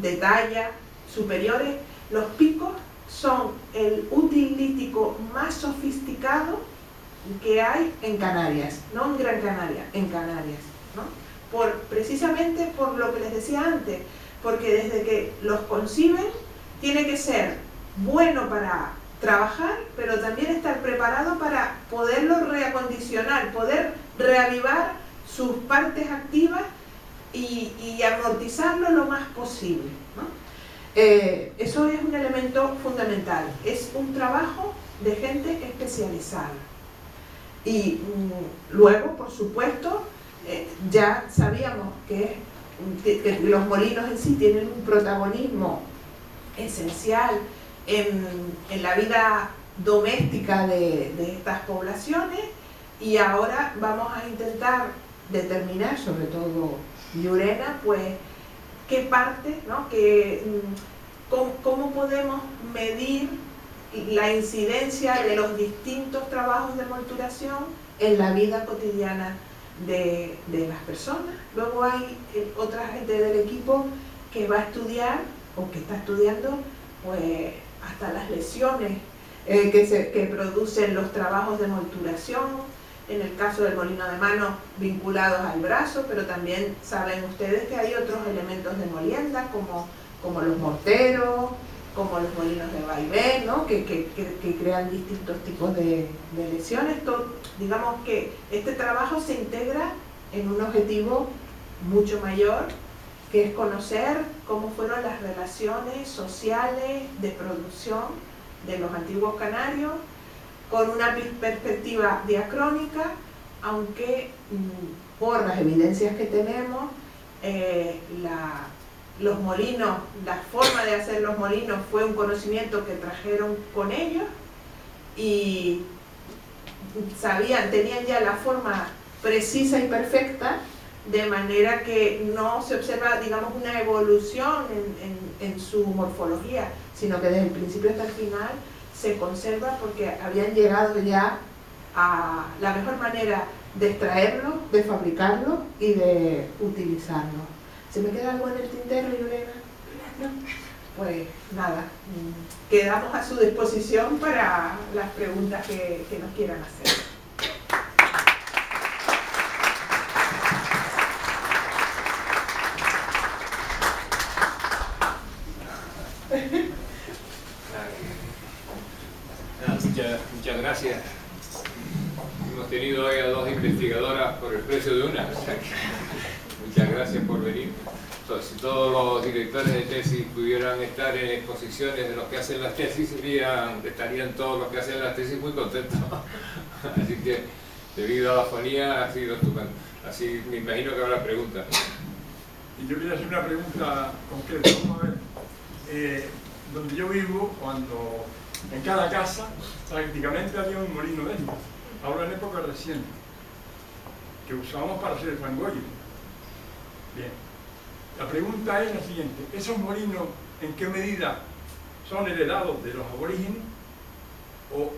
de talla superiores. Los picos son el útil lítico más sofisticado que hay en Canarias, no en Gran Canaria, en Canarias, ¿no? Precisamente por lo que les decía antes, porque desde que los conciben tiene que ser bueno para trabajar, pero también estar preparado para poderlo reacondicionar, poder reavivar sus partes activas y amortizarlo lo más posible, ¿no? Eso es un elemento fundamental, es un trabajo de gente especializada. Y luego, por supuesto, ya sabíamos que los molinos en sí tienen un protagonismo esencial en la vida doméstica de estas poblaciones, y ahora vamos a intentar determinar, sobre todo Llurena, pues qué parte, ¿no?, cómo podemos medir la incidencia de los distintos trabajos de molturación en la vida cotidiana de las personas. Luego hay otra gente del equipo que va a estudiar, o que está estudiando, pues hasta las lesiones que producen los trabajos de molturación, en el caso del molino de mano vinculados al brazo, pero también saben ustedes que hay otros elementos de molienda como los morteros, como los molinos de vaivén, ¿no?, que crean distintos tipos de lesiones. Digamos que este trabajo se integra en un objetivo mucho mayor, que es conocer cómo fueron las relaciones sociales de producción de los antiguos canarios, con una perspectiva diacrónica, aunque por las evidencias que tenemos, los molinos, la forma de hacer los molinos fue un conocimiento que trajeron con ellos, y tenían ya la forma precisa y perfecta, de manera que no se observa, digamos, una evolución en su morfología, sino que desde el principio hasta el final se conserva, porque habían llegado ya a la mejor manera de extraerlo, de fabricarlo y de utilizarlo. ¿Se me queda algo en el tintero, Lorena? ¿No? Pues nada, quedamos a su disposición para las preguntas que nos quieran hacer. Muchas gracias. Hemos tenido hoy a dos investigadoras por el precio de una. O sea que, muchas gracias por venir. Si todos los directores de tesis pudieran estar en exposiciones de los que hacen las tesis, estarían todos los que hacen las tesis muy contentos. Así que, debido a la afonía, ha sido estupendo. Así me imagino que habrá preguntas. Y yo quería hacer una pregunta concreta. Vamos a ver. Donde yo vivo, cuando en cada casa prácticamente había un molino de estos, ahora en época reciente, que usábamos para hacer el fangoyo. Bien. La pregunta es la siguiente: ¿esos molinos en qué medida son heredados de los aborígenes? ¿O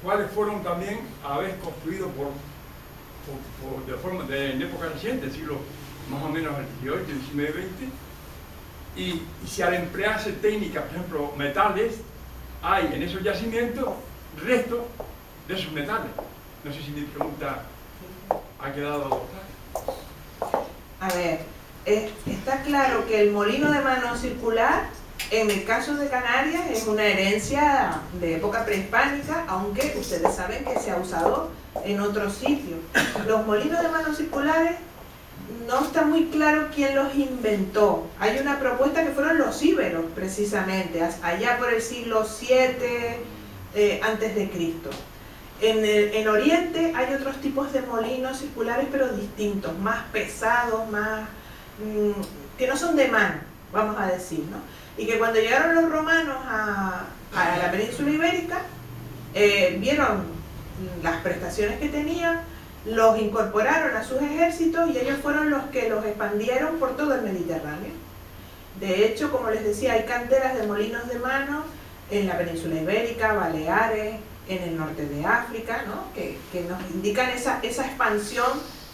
cuáles fueron también a vez construidos en época reciente, siglo más o menos el 18, 19, 20? Y si al emplearse técnicas, por ejemplo, metales, hay en esos yacimientos restos de esos metales. No sé si mi pregunta ha quedado clara. A ver, está claro que el molino de mano circular, en el caso de Canarias, es una herencia de época prehispánica, aunque ustedes saben que se ha usado en otros sitios. Los molinos de mano circulares no está muy claro quién los inventó. Hay una propuesta que fueron los íberos, precisamente, allá por el siglo VII antes de Cristo. En Oriente hay otros tipos de molinos circulares, pero distintos, más pesados, más que no son de mano, vamos a decir, ¿no? Y que cuando llegaron los romanos a la península ibérica, vieron las prestaciones que tenían, los incorporaron a sus ejércitos y ellos fueron los que los expandieron por todo el Mediterráneo. De hecho, como les decía, hay canteras de molinos de mano en la península ibérica, Baleares, en el norte de África, ¿no? que nos indican esa expansión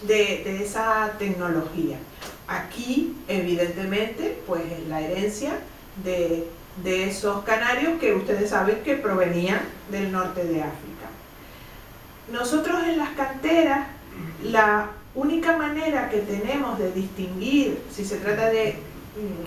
de esa tecnología. Aquí, evidentemente, pues es la herencia de esos canarios que ustedes saben que provenían del norte de África. Nosotros en las canteras, la única manera que tenemos de distinguir si se trata de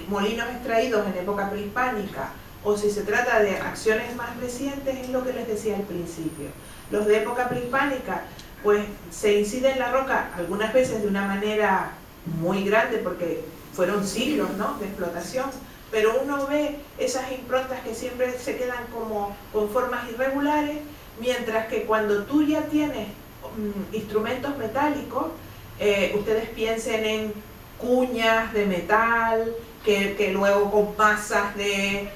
molinos extraídos en época prehispánica o si se trata de acciones más recientes es lo que les decía al principio. Los de época prehispánica, pues se incide en la roca algunas veces de una manera muy grande porque fueron siglos, ¿no?, de explotación, pero uno ve esas improntas que siempre se quedan como con formas irregulares, mientras que cuando tú ya tienes instrumentos metálicos, ustedes piensen en cuñas de metal, que luego con masas de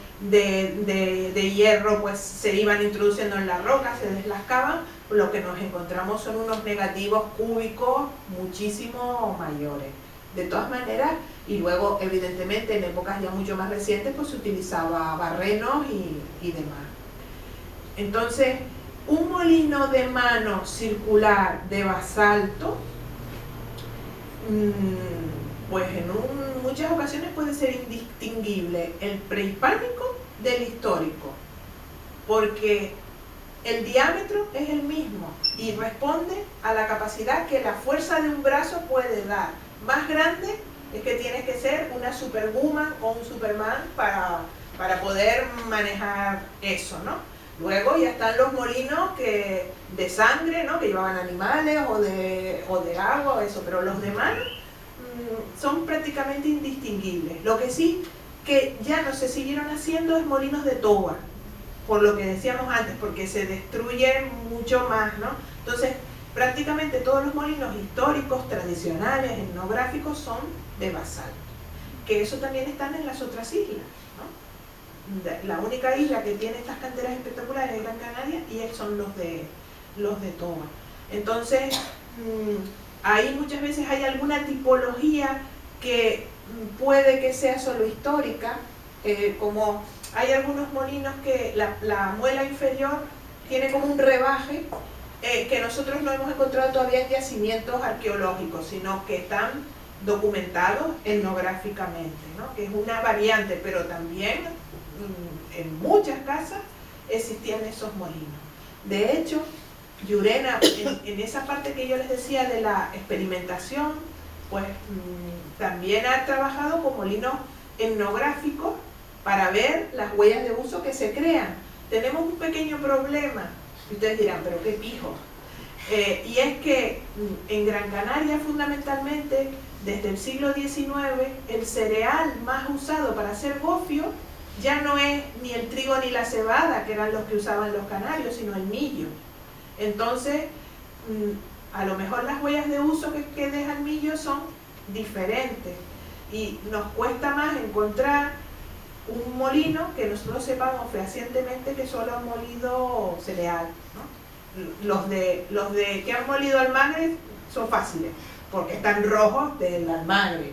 hierro pues se iban introduciendo en la roca, se deslascaban, lo que nos encontramos son unos negativos cúbicos muchísimo mayores. De todas maneras, y luego evidentemente en épocas ya mucho más recientes pues se utilizaba barrenos y demás. Entonces, un molino de mano circular de basalto, pues en muchas ocasiones puede ser indistinguible el prehispánico del histórico, porque el diámetro es el mismo y responde a la capacidad que la fuerza de un brazo puede dar. Más grande es que tienes que ser una superwoman o un superman para poder manejar eso, ¿no? Luego ya están los molinos de sangre, ¿no?, que llevaban animales o de agua, eso, pero los de mano son prácticamente indistinguibles. Lo que sí que ya no se siguieron haciendo es molinos de toba, por lo que decíamos antes, porque se destruyen mucho más, ¿no? Entonces, prácticamente todos los molinos históricos, tradicionales, etnográficos son de basalto, que eso también están en las otras islas, ¿no? La única isla que tiene estas canteras espectaculares es Gran Canaria y son los de toba. Entonces, ahí muchas veces hay alguna tipología que puede que sea solo histórica, como hay algunos molinos que la muela inferior tiene como un rebaje que nosotros no hemos encontrado todavía en yacimientos arqueológicos, sino que están documentados etnográficamente, ¿no? Que es una variante, pero también en muchas casas existían esos molinos. De hecho, Llurena, en esa parte que yo les decía de la experimentación, pues también ha trabajado con molinos etnográficos para ver las huellas de uso que se crean. Tenemos un pequeño problema, y ustedes dirán, pero qué pijo. Y es que en Gran Canaria, fundamentalmente, desde el siglo XIX, el cereal más usado para hacer gofio ya no es ni el trigo ni la cebada, que eran los que usaban los canarios, sino el millo. Entonces, a lo mejor las huellas de uso que deja el millo son diferentes y nos cuesta más encontrar un molino que nosotros sepamos fehacientemente que solo han molido cereal, ¿no? Los de que han molido almagre son fáciles, porque están rojos del almagre.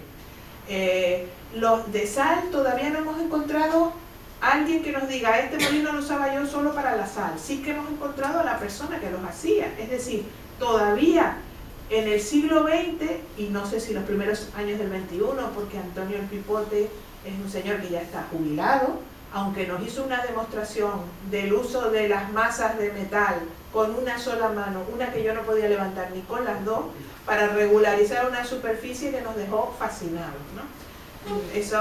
Los de sal todavía no hemos encontrado a alguien que nos diga, este molino lo usaba yo solo para la sal. Sí que hemos encontrado a la persona que los hacía, es decir, todavía en el siglo XX, y no sé si los primeros años del XXI, porque Antonio el Pipote es un señor que ya está jubilado, aunque nos hizo una demostración del uso de las masas de metal con una sola mano, una que yo no podía levantar ni con las dos, para regularizar una superficie que nos dejó fascinados, ¿no? Eso,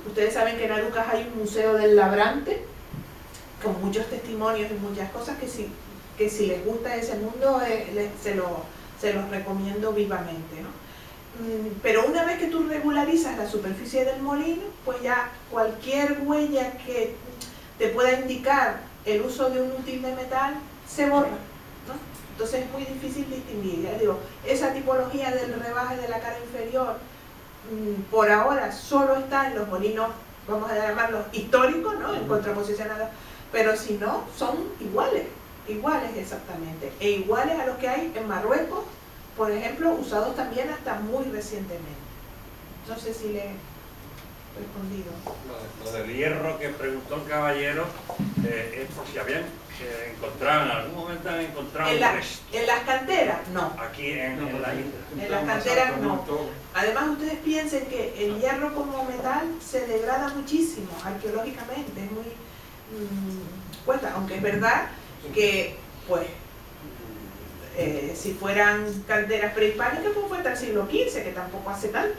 ustedes saben que en Arucas hay un museo del labrante, con muchos testimonios y muchas cosas que si les gusta ese mundo, se los recomiendo vivamente, ¿no? Pero una vez que tú regularizas la superficie del molino, pues ya cualquier huella que te pueda indicar el uso de un útil de metal se borra, ¿no? Entonces es muy difícil distinguir. Ya digo, esa tipología del rebaje de la cara inferior por ahora solo está en los molinos, vamos a llamarlos históricos, ¿no? En contraposición a los, pero si no, son iguales exactamente, e iguales a los que hay en Marruecos, por ejemplo, usados también hasta muy recientemente. No sé si le he respondido. Lo del hierro que preguntó el caballero es por si habían encontrado, en algún momento han encontrado en las canteras, no. Aquí en la isla. En las canteras no. Además, ustedes piensen que el hierro como metal se degrada muchísimo arqueológicamente, es muy cuesta, aunque es verdad que pues si fueran canteras prehispánicas pues fue hasta el siglo XV, que tampoco hace tanto,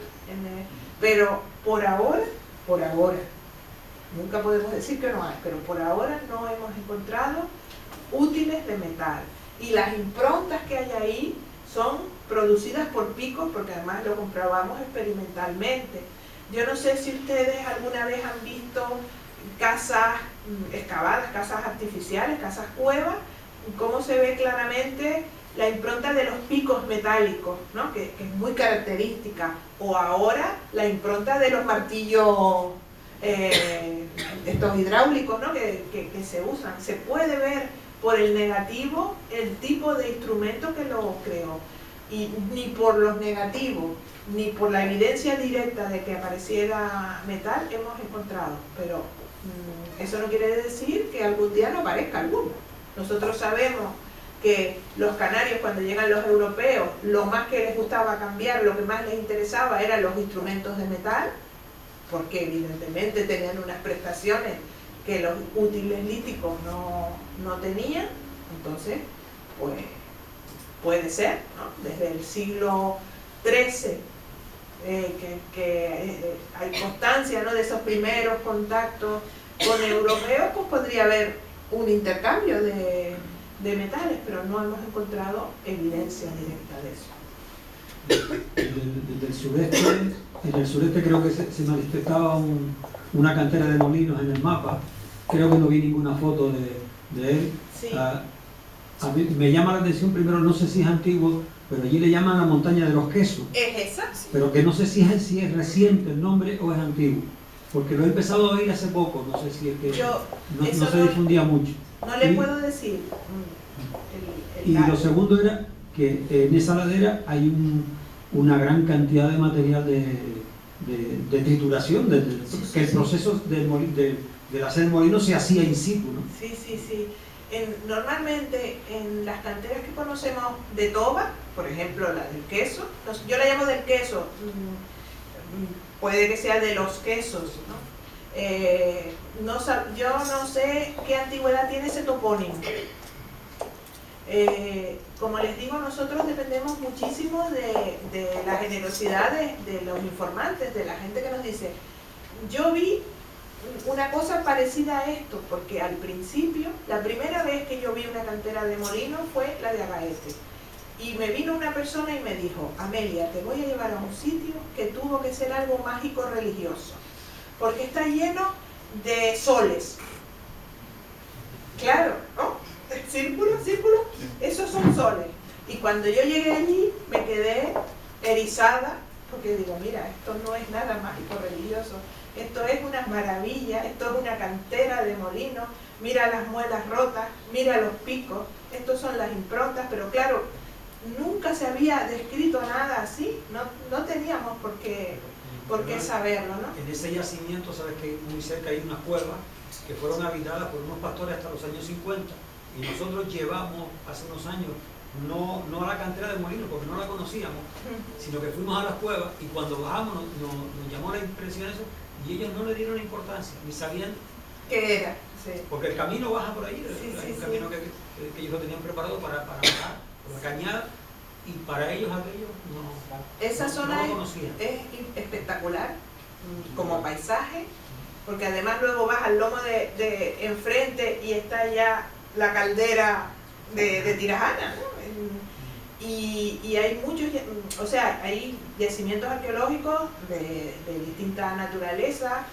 pero por ahora nunca podemos decir que no hay, pero por ahora no hemos encontrado útiles de metal, y las improntas que hay ahí son producidas por picos, porque además lo comprobamos experimentalmente. Yo no sé si ustedes alguna vez han visto casas excavadas, casas artificiales, casas cuevas, cómo se ve claramente la impronta de los picos metálicos, ¿no? que es muy característica, o ahora la impronta de los martillos estos hidráulicos, ¿no? que se usan. Se puede ver por el negativo el tipo de instrumento que lo creó, y ni por los negativos ni por la evidencia directa de que apareciera metal hemos encontrado, pero eso no quiere decir que algún día no aparezca alguno. Nosotros sabemos que los canarios, cuando llegan los europeos, lo más que les gustaba cambiar, lo que más les interesaba eran los instrumentos de metal, porque evidentemente tenían unas prestaciones que los útiles líticos no tenían. Entonces, pues puede ser, ¿no? Desde el siglo XIII que hay constancia, ¿no? De esos primeros contactos con europeos, pues podría haber un intercambio de metales, pero no hemos encontrado evidencia directa de eso. Desde el sureste, en el sureste creo que se manifestaba una cantera de molinos en el mapa. Creo que no vi ninguna foto de él. Sí. A mí me llama la atención primero, no sé si es antiguo, pero allí le llaman la montaña de los quesos. ¿Es esa? Sí. Pero que no sé si es reciente el nombre o es antiguo. Porque lo he empezado a oír hace poco, no sé si es que no se difundía mucho. No le puedo decir. Y lo segundo era que en esa ladera hay una gran cantidad de material de trituración, que el proceso del hacer molino se hacía in situ, ¿no? Sí. Normalmente en las canteras que conocemos de toba, por ejemplo la del queso, yo la llamo del queso, puede que sea de los quesos, ¿no? Yo no sé qué antigüedad tiene ese topónimo. Como les digo, nosotros dependemos muchísimo de la generosidad de los informantes, de la gente que nos dice, yo vi una cosa parecida a esto, porque al principio, la primera vez que yo vi una cantera de molino fue la de Agaete. Y me vino una persona y me dijo, Amelia, te voy a llevar a un sitio que tuvo que ser algo mágico religioso, porque está lleno de soles. Claro, ¿no? Círculo, círculo, esos son soles. Y cuando yo llegué allí, me quedé erizada, porque digo, mira, esto no es nada mágico religioso, esto es una maravilla, esto es una cantera de molino, mira las muelas rotas, mira los picos, estos son las improntas, pero claro, nunca se había descrito nada así, no teníamos por qué saberlo, ¿no? En ese yacimiento, sabes que muy cerca hay unas cuevas que fueron habitadas por unos pastores hasta los años 50, y nosotros llevamos hace unos años, no a la cantera de molino porque no la conocíamos, sino que fuimos a las cuevas, y cuando bajamos nos llamó la impresión eso, y ellos no le dieron importancia, ni sabían qué era, sí. Porque el camino baja por ahí, sí, hay un sí, camino que ellos lo tenían preparado para bajar por la cañada, y para ellos aquello esa zona no conocían. Es espectacular como paisaje, porque además luego vas al lomo de enfrente y está ya la caldera de Tirajana, ¿no? Y hay muchos, o sea, hay yacimientos arqueológicos de distinta naturaleza,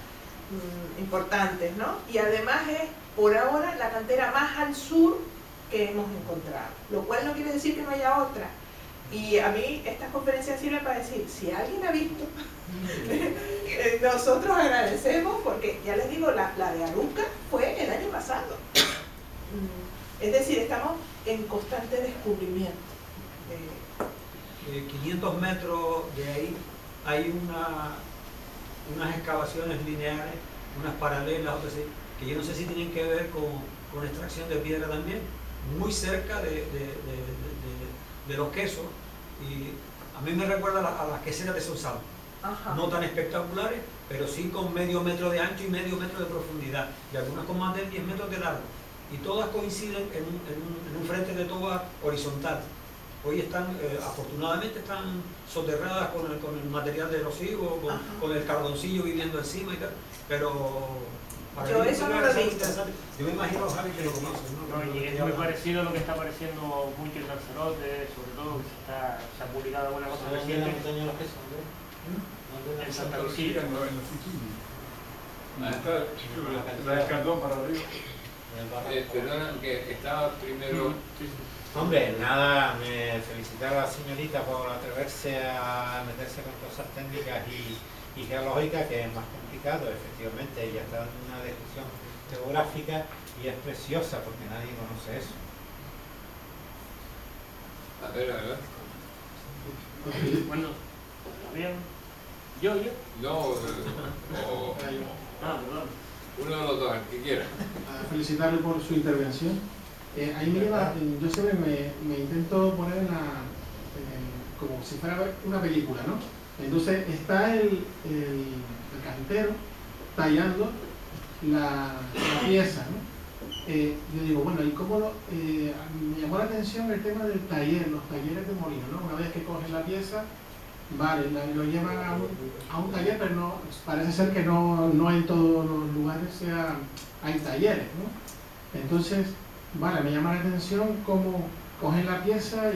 importantes, ¿no? Y además es, por ahora, la cantera más al sur que hemos encontrado, lo cual no quiere decir que no haya otra. Y a mí estas conferencias sirven para decir, si alguien ha visto, nosotros agradecemos, porque ya les digo, la de Aruca fue el año pasado. Es decir, estamos en constante descubrimiento. 500 metros de ahí hay unas excavaciones lineales, unas paralelas, que yo no sé si tienen que ver con extracción de piedra también, muy cerca de los quesos, y a mí me recuerda a las queseras de Sonsal. No tan espectaculares, pero sí con medio metro de ancho y medio metro de profundidad, y algunas con más de 10 metros de largo, y todas coinciden en un frente de toba horizontal. Hoy afortunadamente están soterradas con el material de rocío, con el carboncillo viviendo encima y tal, pero para yo eso no lo he visto. Yo me imagino, Javi, que lo conocen, ¿no? Y es muy parecido a lo que está apareciendo mucho en Lanzarote, sobre todo que se ha publicado alguna cosa reciente. En Santa Lucía. La Escandón para arriba. Perdona, que estaba primero... Hombre, nada, me felicitar a la señorita por atreverse a meterse con cosas técnicas y geológicas, que es más complicado. Efectivamente, ella está dando una descripción geográfica y es preciosa porque nadie conoce eso. A ver. Bueno, bien. ¿Yo? No, Perdón. uno de los dos, el que quiera. Felicitarle por su intervención. Ahí me lleva, yo siempre me intento poner como si fuera una película, ¿no? Entonces está el cantero tallando la pieza, ¿no? Yo digo, bueno, ¿y cómo me llamó la atención el tema del taller, los talleres de molino, ¿no? Una vez que cogen la pieza, vale, lo llevan a un taller, pero no, parece ser que no en todos los lugares hay talleres, ¿no? Entonces, vale, me llama la atención cómo cogen la pieza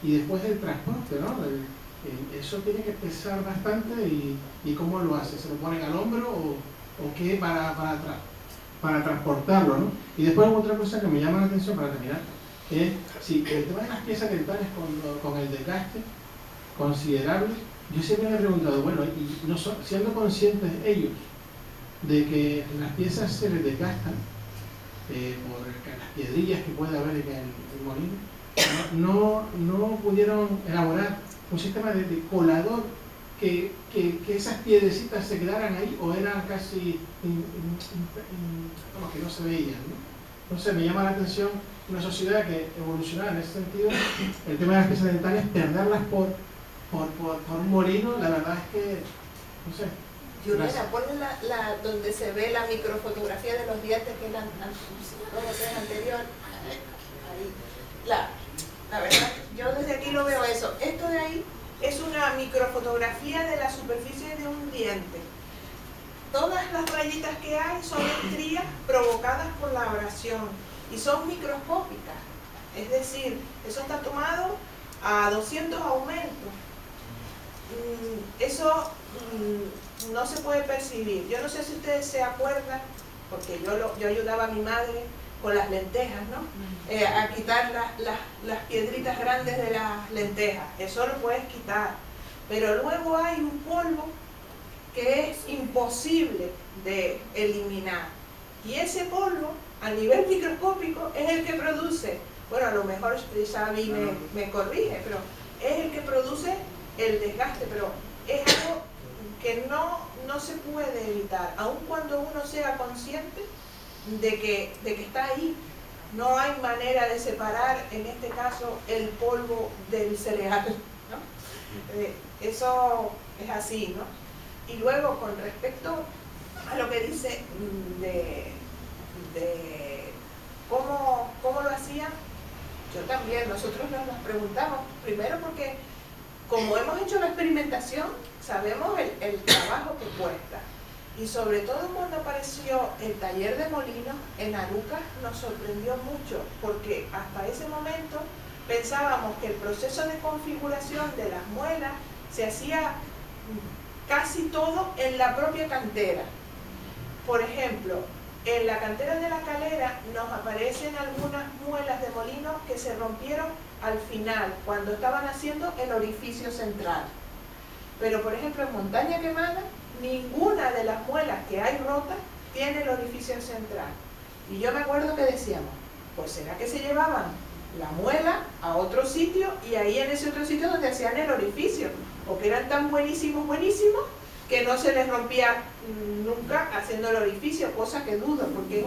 y después el transporte, ¿no? Eso tiene que pesar bastante y cómo lo hace, ¿se lo ponen al hombro o qué para transportarlo, ¿no? Y después otra cosa que me llama la atención para terminar es si el tema de las piezas dentales con el desgaste considerable, yo siempre me he preguntado, bueno, y no siendo conscientes ellos de que las piezas se les desgastan por las piedrillas que puede haber en el molino, no pudieron elaborar un sistema de colador que esas piedrecitas se quedaran ahí, o eran casi como que no se veían, ¿no? Entonces me llama la atención una sociedad que evoluciona en ese sentido. El tema de las piezas dentales, perderlas por un molino, la verdad es que, no sé. Juliana, ponle donde se ve la microfotografía de los dientes que es la anterior. Ahí. La verdad, yo desde aquí lo veo eso. Esto de ahí es una microfotografía de la superficie de un diente. Todas las rayitas que hay son estrías provocadas por la abrasión y son microscópicas. Es decir, eso está tomado a 200 aumentos. Eso no se puede percibir. Yo no sé si ustedes se acuerdan, porque yo ayudaba a mi madre con las lentejas, ¿no? A quitar las piedritas grandes de las lentejas. Eso lo puedes quitar. Pero luego hay un polvo que es imposible de eliminar. Y ese polvo, a nivel microscópico, es el que produce, bueno, a lo mejor Xavi me corrige, pero es el que produce el desgaste, pero es algo que no se puede evitar, aun cuando uno sea consciente de que está ahí. No hay manera de separar, en este caso, el polvo del cereal, ¿no? Eso es así, ¿no? Y luego, con respecto a lo que dice de cómo lo hacían, yo también, nosotros nos preguntamos, primero porque como hemos hecho la experimentación, sabemos el trabajo que cuesta. Y sobre todo cuando apareció el taller de molinos en Arucas nos sorprendió mucho, porque hasta ese momento pensábamos que el proceso de configuración de las muelas se hacía casi todo en la propia cantera. Por ejemplo, en la cantera de La Calera nos aparecen algunas muelas de molinos que se rompieron al final, cuando estaban haciendo el orificio central. Pero por ejemplo en Montaña Quemada, ninguna de las muelas que hay rotas tiene el orificio central. Y yo me acuerdo que decíamos, pues será que se llevaban la muela a otro sitio y ahí en ese otro sitio donde hacían el orificio, o que eran tan buenísimos que no se les rompía nunca haciendo el orificio, cosa que dudo, porque es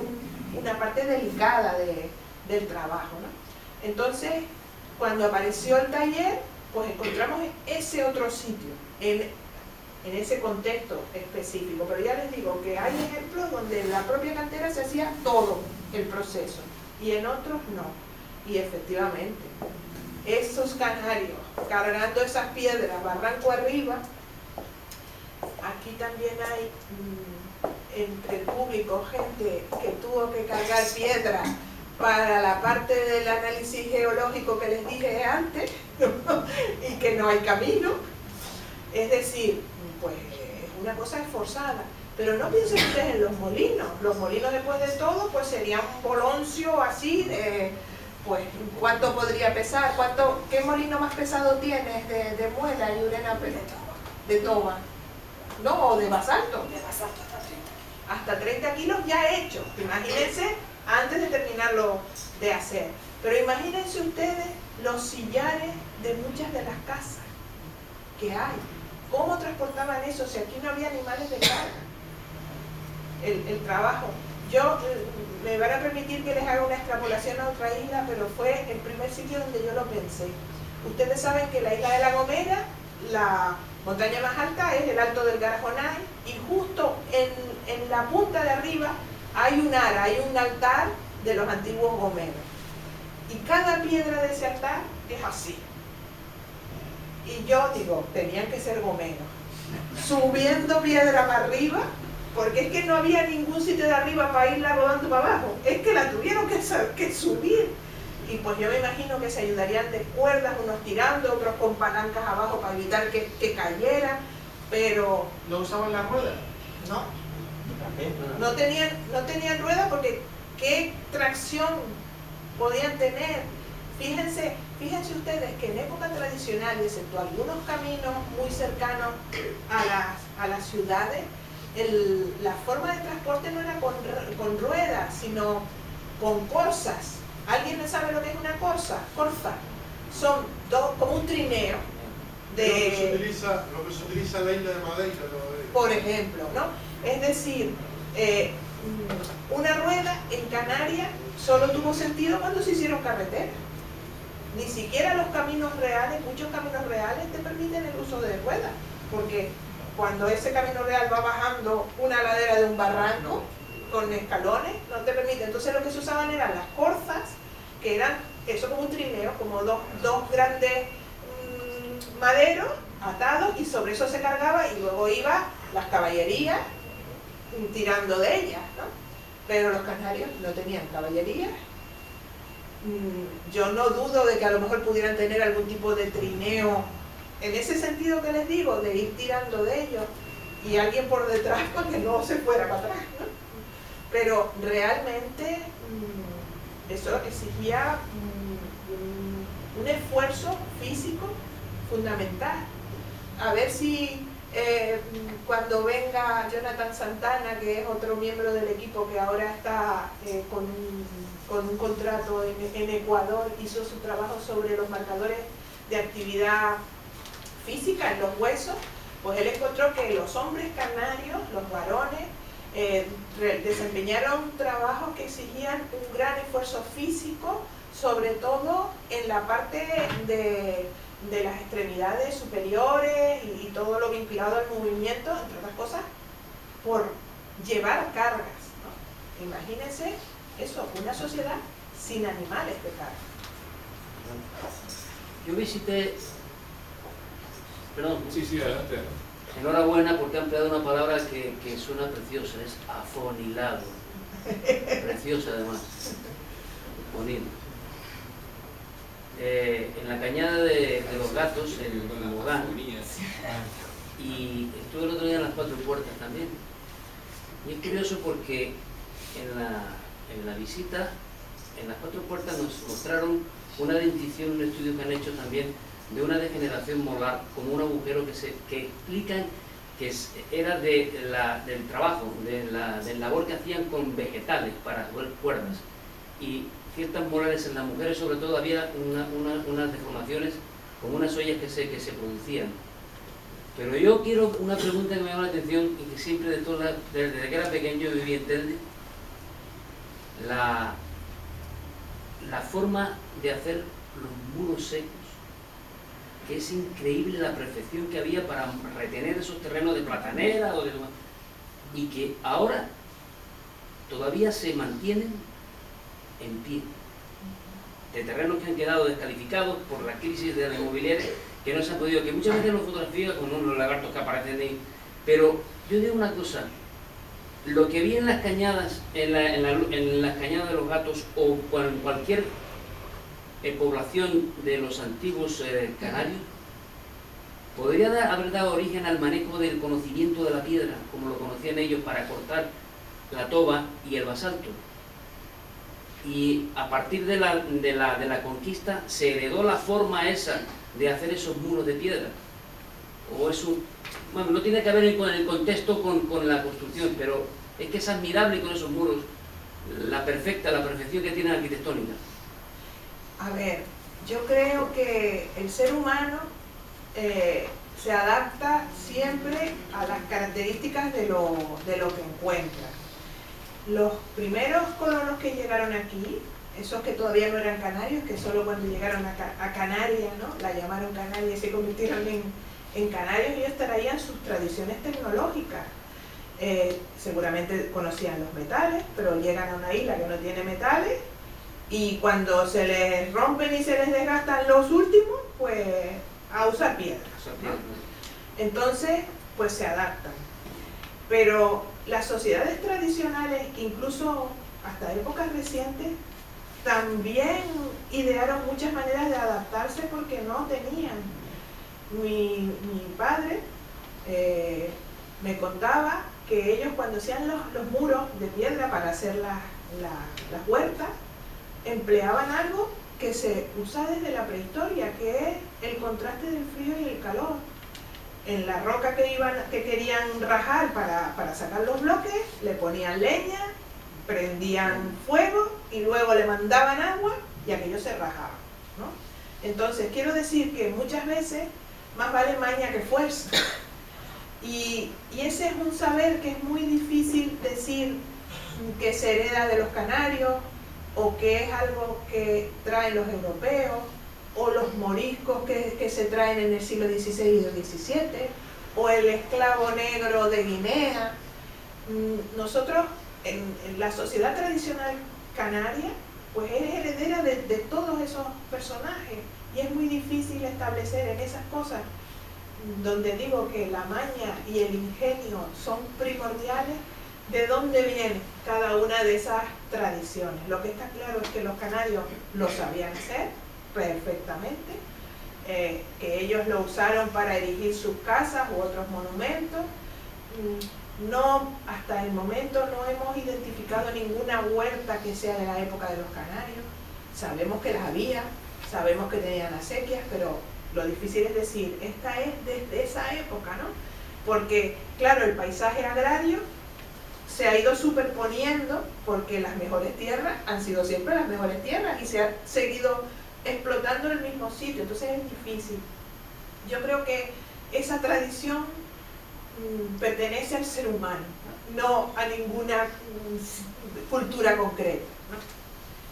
una parte delicada del trabajo, ¿no? Entonces, cuando apareció el taller, pues encontramos ese otro sitio, en ese contexto específico. Pero ya les digo que hay ejemplos donde en la propia cantera se hacía todo el proceso, y en otros no. Y efectivamente, esos canarios cargando esas piedras barranco arriba, aquí también hay entre el público gente que tuvo que cargar piedra para la parte del análisis geológico que les dije antes, ¿no? Y que no hay camino. Es decir, pues es una cosa esforzada. Pero no piensen ustedes en los molinos. Los molinos, después de todo, pues sería un boloncio así, pues ¿cuánto podría pesar? ¿Qué molino más pesado tienes de muela y urena de toba? No, o de basalto. De basalto hasta 30 kilos ya hecho. Imagínense antes de terminarlo de hacer. Pero imagínense ustedes los sillares de muchas de las casas que hay. ¿Cómo transportaban eso si aquí no había animales de carga? El trabajo. Yo, me van a permitir que les haga una extrapolación a otra isla, pero fue el primer sitio donde yo lo pensé. Ustedes saben que la isla de La Gomera, la montaña más alta es el Alto del Garajonay, y justo en la punta de arriba hay un ara, hay un altar de los antiguos gomeros. Y cada piedra de ese altar es así. Y yo digo, tenían que ser gomeros. Subiendo piedra para arriba, porque es que no había ningún sitio de arriba para irla rodando para abajo. Es que la tuvieron que subir. Y pues yo me imagino que se ayudarían de cuerdas, unos tirando, otros con palancas abajo para evitar que cayera, pero... ¿No usaban la rueda? No. No tenían rueda porque ¿qué tracción podían tener? Fíjense ustedes que en época tradicional, excepto algunos caminos muy cercanos a las ciudades, la forma de transporte no era con ruedas, sino con corzas. ¿Alguien sabe lo que es una corza? Corza. Son como un trineo. Lo que se utiliza en la isla de Madeira. Por ejemplo, ¿no? Es decir, una rueda en Canarias solo tuvo sentido cuando se hicieron carreteras. Ni siquiera los caminos reales, muchos caminos reales te permiten el uso de ruedas, porque cuando ese camino real va bajando una ladera de un barranco con escalones, no te permite. Entonces lo que se usaban eran las corzas, que eran eso como un trineo, como dos grandes maderos atados, y sobre eso se cargaba y luego iba las caballerías tirando de ellas, ¿no? Pero los canarios no tenían caballerías. Yo no dudo de que a lo mejor pudieran tener algún tipo de trineo en ese sentido que les digo, de ir tirando de ellos y alguien por detrás para que no se fuera para atrás, ¿no? Pero realmente eso exigía un esfuerzo físico fundamental. A ver si cuando venga Jonathan Santana, que es otro miembro del equipo que ahora está con un contrato en Ecuador, hizo su trabajo sobre los marcadores de actividad física en los huesos, pues él encontró que los hombres canarios, los varones, desempeñaron trabajos que exigían un gran esfuerzo físico, sobre todo en la parte de las extremidades superiores y todo lo vinculado al movimiento, entre otras cosas, por llevar cargas, ¿no? Imagínense eso, una sociedad sin animales de carga. Yo visité, perdón, Sí, adelante. enhorabuena porque ha empleado una palabra que suena preciosa, es afonilado. Preciosa además, bonito. En la cañada de los gatos, en Mogán, y estuve el otro día en las Cuatro Puertas también. Y es curioso porque en la visita, en las Cuatro Puertas nos mostraron una dentición, un estudio que han hecho también de una degeneración molar, como un agujero que explican que era del trabajo, del labor que hacían con vegetales para hacer cuerdas. Y ciertas molares en las mujeres, sobre todo, había unas deformaciones con unas ollas que se producían. Pero yo quiero una pregunta que me llama la atención y que siempre desde que era pequeño viví en Telde, la forma de hacer los muros secos, que es increíble la perfección que había para retener esos terrenos de platanera o de, y que ahora todavía se mantienen en pie, de terrenos que han quedado descalificados por la crisis de la inmobiliaria, que no se han podido, que muchas veces los fotografías con unos lagartos que aparecen ahí, pero yo digo una cosa, lo que vi en las cañadas, en las cañadas de los gatos o en cualquier población de los antiguos canarios, podría haber dado origen al manejo del conocimiento de la piedra, como lo conocían ellos, para cortar la toba y el basalto. Y a partir de la conquista se heredó la forma esa de hacer esos muros de piedra. O eso, bueno, no tiene que ver con el contexto con la construcción, pero es que es admirable con esos muros la perfección que tienen arquitectónica. A ver, yo creo que el ser humano se adapta siempre a las características de lo que encuentra. Los primeros colonos que llegaron aquí, esos que todavía no eran canarios, que solo cuando llegaron a Canarias, ¿no?, la llamaron Canarias y se convirtieron en canarios, ellos traían sus tradiciones tecnológicas. Seguramente conocían los metales, pero llegan a una isla que no tiene metales, y cuando se les rompen y se les desgastan los últimos, pues a usar piedras, ¿no? Entonces, pues se adaptan. Pero las sociedades tradicionales, incluso hasta épocas recientes, también idearon muchas maneras de adaptarse porque no tenían. Mi padre me contaba que ellos, cuando hacían los muros de piedra para hacer las huertas, empleaban algo que se usa desde la prehistoria, que es el contraste del frío y el calor. En la roca que querían rajar para sacar los bloques, le ponían leña, prendían fuego y luego le mandaban agua y aquello se rajaba, ¿no? Entonces, quiero decir que muchas veces más vale maña que fuerza. Y ese es un saber que es muy difícil decir, que se hereda de los canarios, o que es algo que traen los europeos, o los moriscos que se traen en el siglo XVI y el XVII, o el esclavo negro de Guinea. Nosotros, en la sociedad tradicional canaria, pues es heredera de todos esos personajes, y es muy difícil establecer en esas cosas, donde digo que la maña y el ingenio son primordiales, de dónde viene cada una de esas tradiciones. Lo que está claro es que los canarios lo sabían hacer perfectamente, que ellos lo usaron para erigir sus casas u otros monumentos. No, hasta el momento no hemos identificado ninguna huerta que sea de la época de los canarios. Sabemos que las había, sabemos que tenían acequias, pero lo difícil es decir, esta es desde esa época, ¿no? Porque, claro, el paisaje agrario se ha ido superponiendo, porque las mejores tierras han sido siempre las mejores tierras y se ha seguido explotando el mismo sitio, entonces es difícil. Yo creo que esa tradición pertenece al ser humano, no a ninguna cultura concreta, ¿no?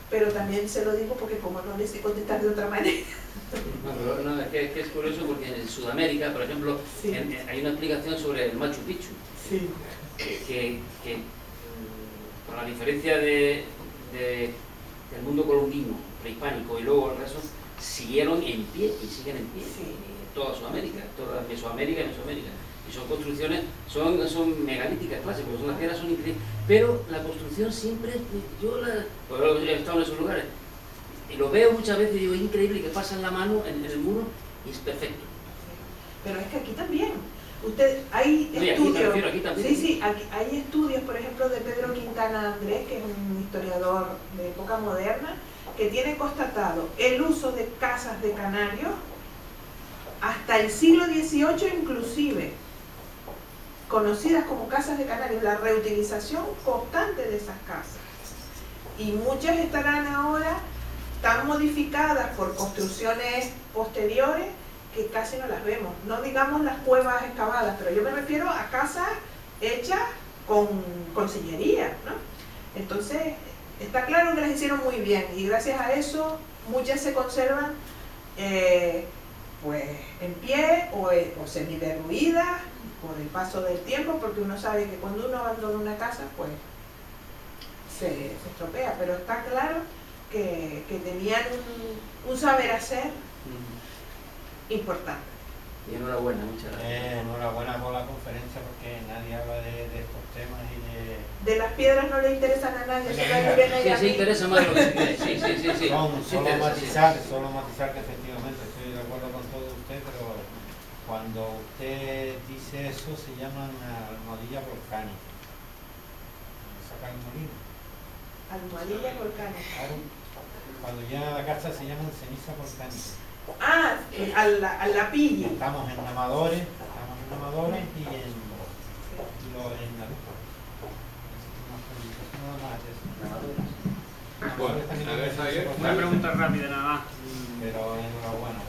Pero también se lo digo porque como no les sé contestar de otra manera. No, es que es curioso porque en Sudamérica, por ejemplo, Sí. hay una explicación sobre el Machu Picchu, Sí. que por la diferencia del mundo colombino, prehispánico y luego el resto, siguieron en pie y siguen en pie. Sí. Toda Sudamérica, toda Mesoamérica y Mesoamérica. Y son construcciones, son megalíticas clásicas, porque son las piedras son increíbles. Pero la construcción siempre, pues he estado en esos lugares, y lo veo muchas veces y digo, es increíble que pasan la mano en el muro y es perfecto. Pero es que aquí también. Hay No, y aquí estudios. me refiero, aquí también. Sí, hay estudios, por ejemplo, de Pedro Quintana Andrés, que es un historiador de época moderna, que tiene constatado el uso de casas de canarios hasta el siglo XVIII inclusive, conocidas como casas de canarios, la reutilización constante de esas casas. Y muchas estarán ahora tan modificadas por construcciones posteriores que casi no las vemos. No digamos las cuevas excavadas, pero yo me refiero a casas hechas con sillería, ¿no? Entonces, está claro que las hicieron muy bien y gracias a eso muchas se conservan pues en pie o semiderruidas por el paso del tiempo, porque uno sabe que cuando uno abandona una casa pues se estropea, pero está claro que tenían un saber hacer importante. Y enhorabuena, muchas gracias. Enhorabuena por la conferencia, porque nadie habla de estos temas y de... De las piedras no le interesan a nadie, solo a Lorena y a Sí, mí. interesa más lo que se cree. Sí. Solo matizar que efectivamente estoy de acuerdo con todo usted, pero cuando usted dice eso se llaman almohadillas volcánicas. Saca el molino. Almohadillas volcánicas. Claro, cuando ya la casa se llaman ceniza volcánica. Ah, al lapillo. Estamos en amadores y en la lupa. Bueno, a ver, Javier. Una pregunta rápida nada más. Pero enhorabuena.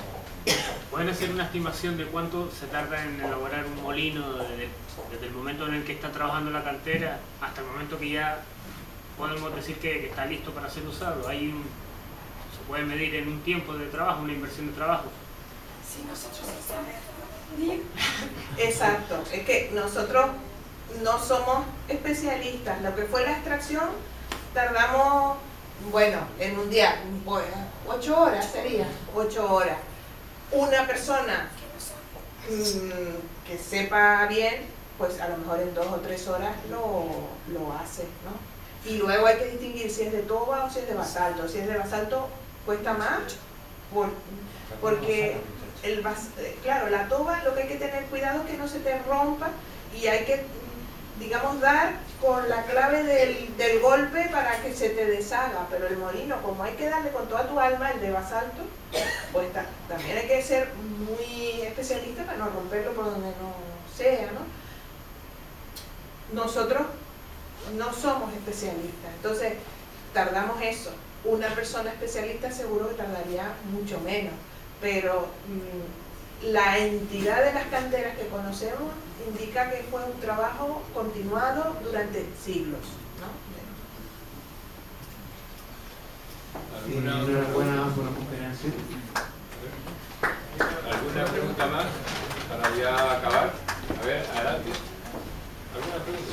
¿Pueden hacer una estimación de cuánto se tarda en elaborar un molino desde el momento en el que está trabajando la cantera hasta el momento que ya podemos decir que está listo para ser usado? ¿Se puede medir en un tiempo de trabajo, una inversión de trabajo? Sí, nosotros sí sabemos. Exacto, es que nosotros no somos especialistas. Lo que fue la extracción, tardamos, bueno, en un día, 8 horas sería, 8 horas. Una persona que sepa bien, pues a lo mejor en 2 o 3 horas lo hace, ¿no? Y luego hay que distinguir si es de toba o si es de basalto. Si es de basalto cuesta más, porque claro, la toba lo que hay que tener cuidado es que no se te rompa y hay que, digamos, dar con la clave del golpe para que se te deshaga, pero el molino, como hay que darle con toda tu alma, el de basalto, pues también hay que ser muy especialista para no romperlo por donde no sea, ¿no? Nosotros no somos especialistas, entonces tardamos eso. Una persona especialista seguro que tardaría mucho menos, pero la entidad de las canteras que conocemos indica que fue un trabajo continuado durante siglos, ¿no? Enhorabuena por la conferencia. ¿Alguna pregunta más para ya acabar? A ver, adelante. ¿Alguna pregunta?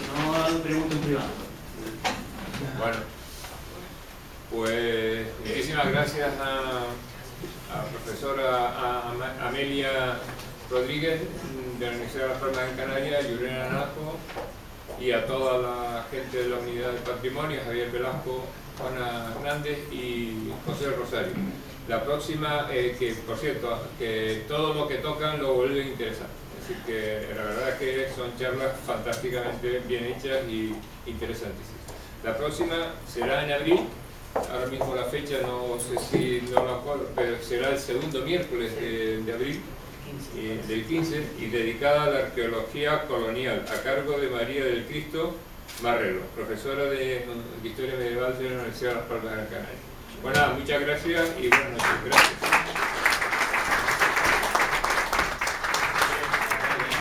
No pregunto en privado. Bueno, pues muchísimas gracias a la profesora Amelia Rodríguez de la Universidad de Las Palmas de Gran Canaria, Yurena Naranjo, y a toda la gente de la Unidad de Patrimonio, Javier Velasco, Juana Hernández y José Rosario. La próxima, que por cierto, que todo lo que tocan lo vuelven interesante. Así que la verdad es que son charlas fantásticamente bien hechas y interesantes. La próxima será en abril. Ahora mismo la fecha no sé si no me acuerdo, pero será el segundo miércoles de abril, del 15, y dedicada a la arqueología colonial, a cargo de María del Cristo Marrero, profesora de Historia Medieval de la Universidad de Las Palmas de Gran Canaria. Bueno, muchas gracias y buenas noches. Gracias.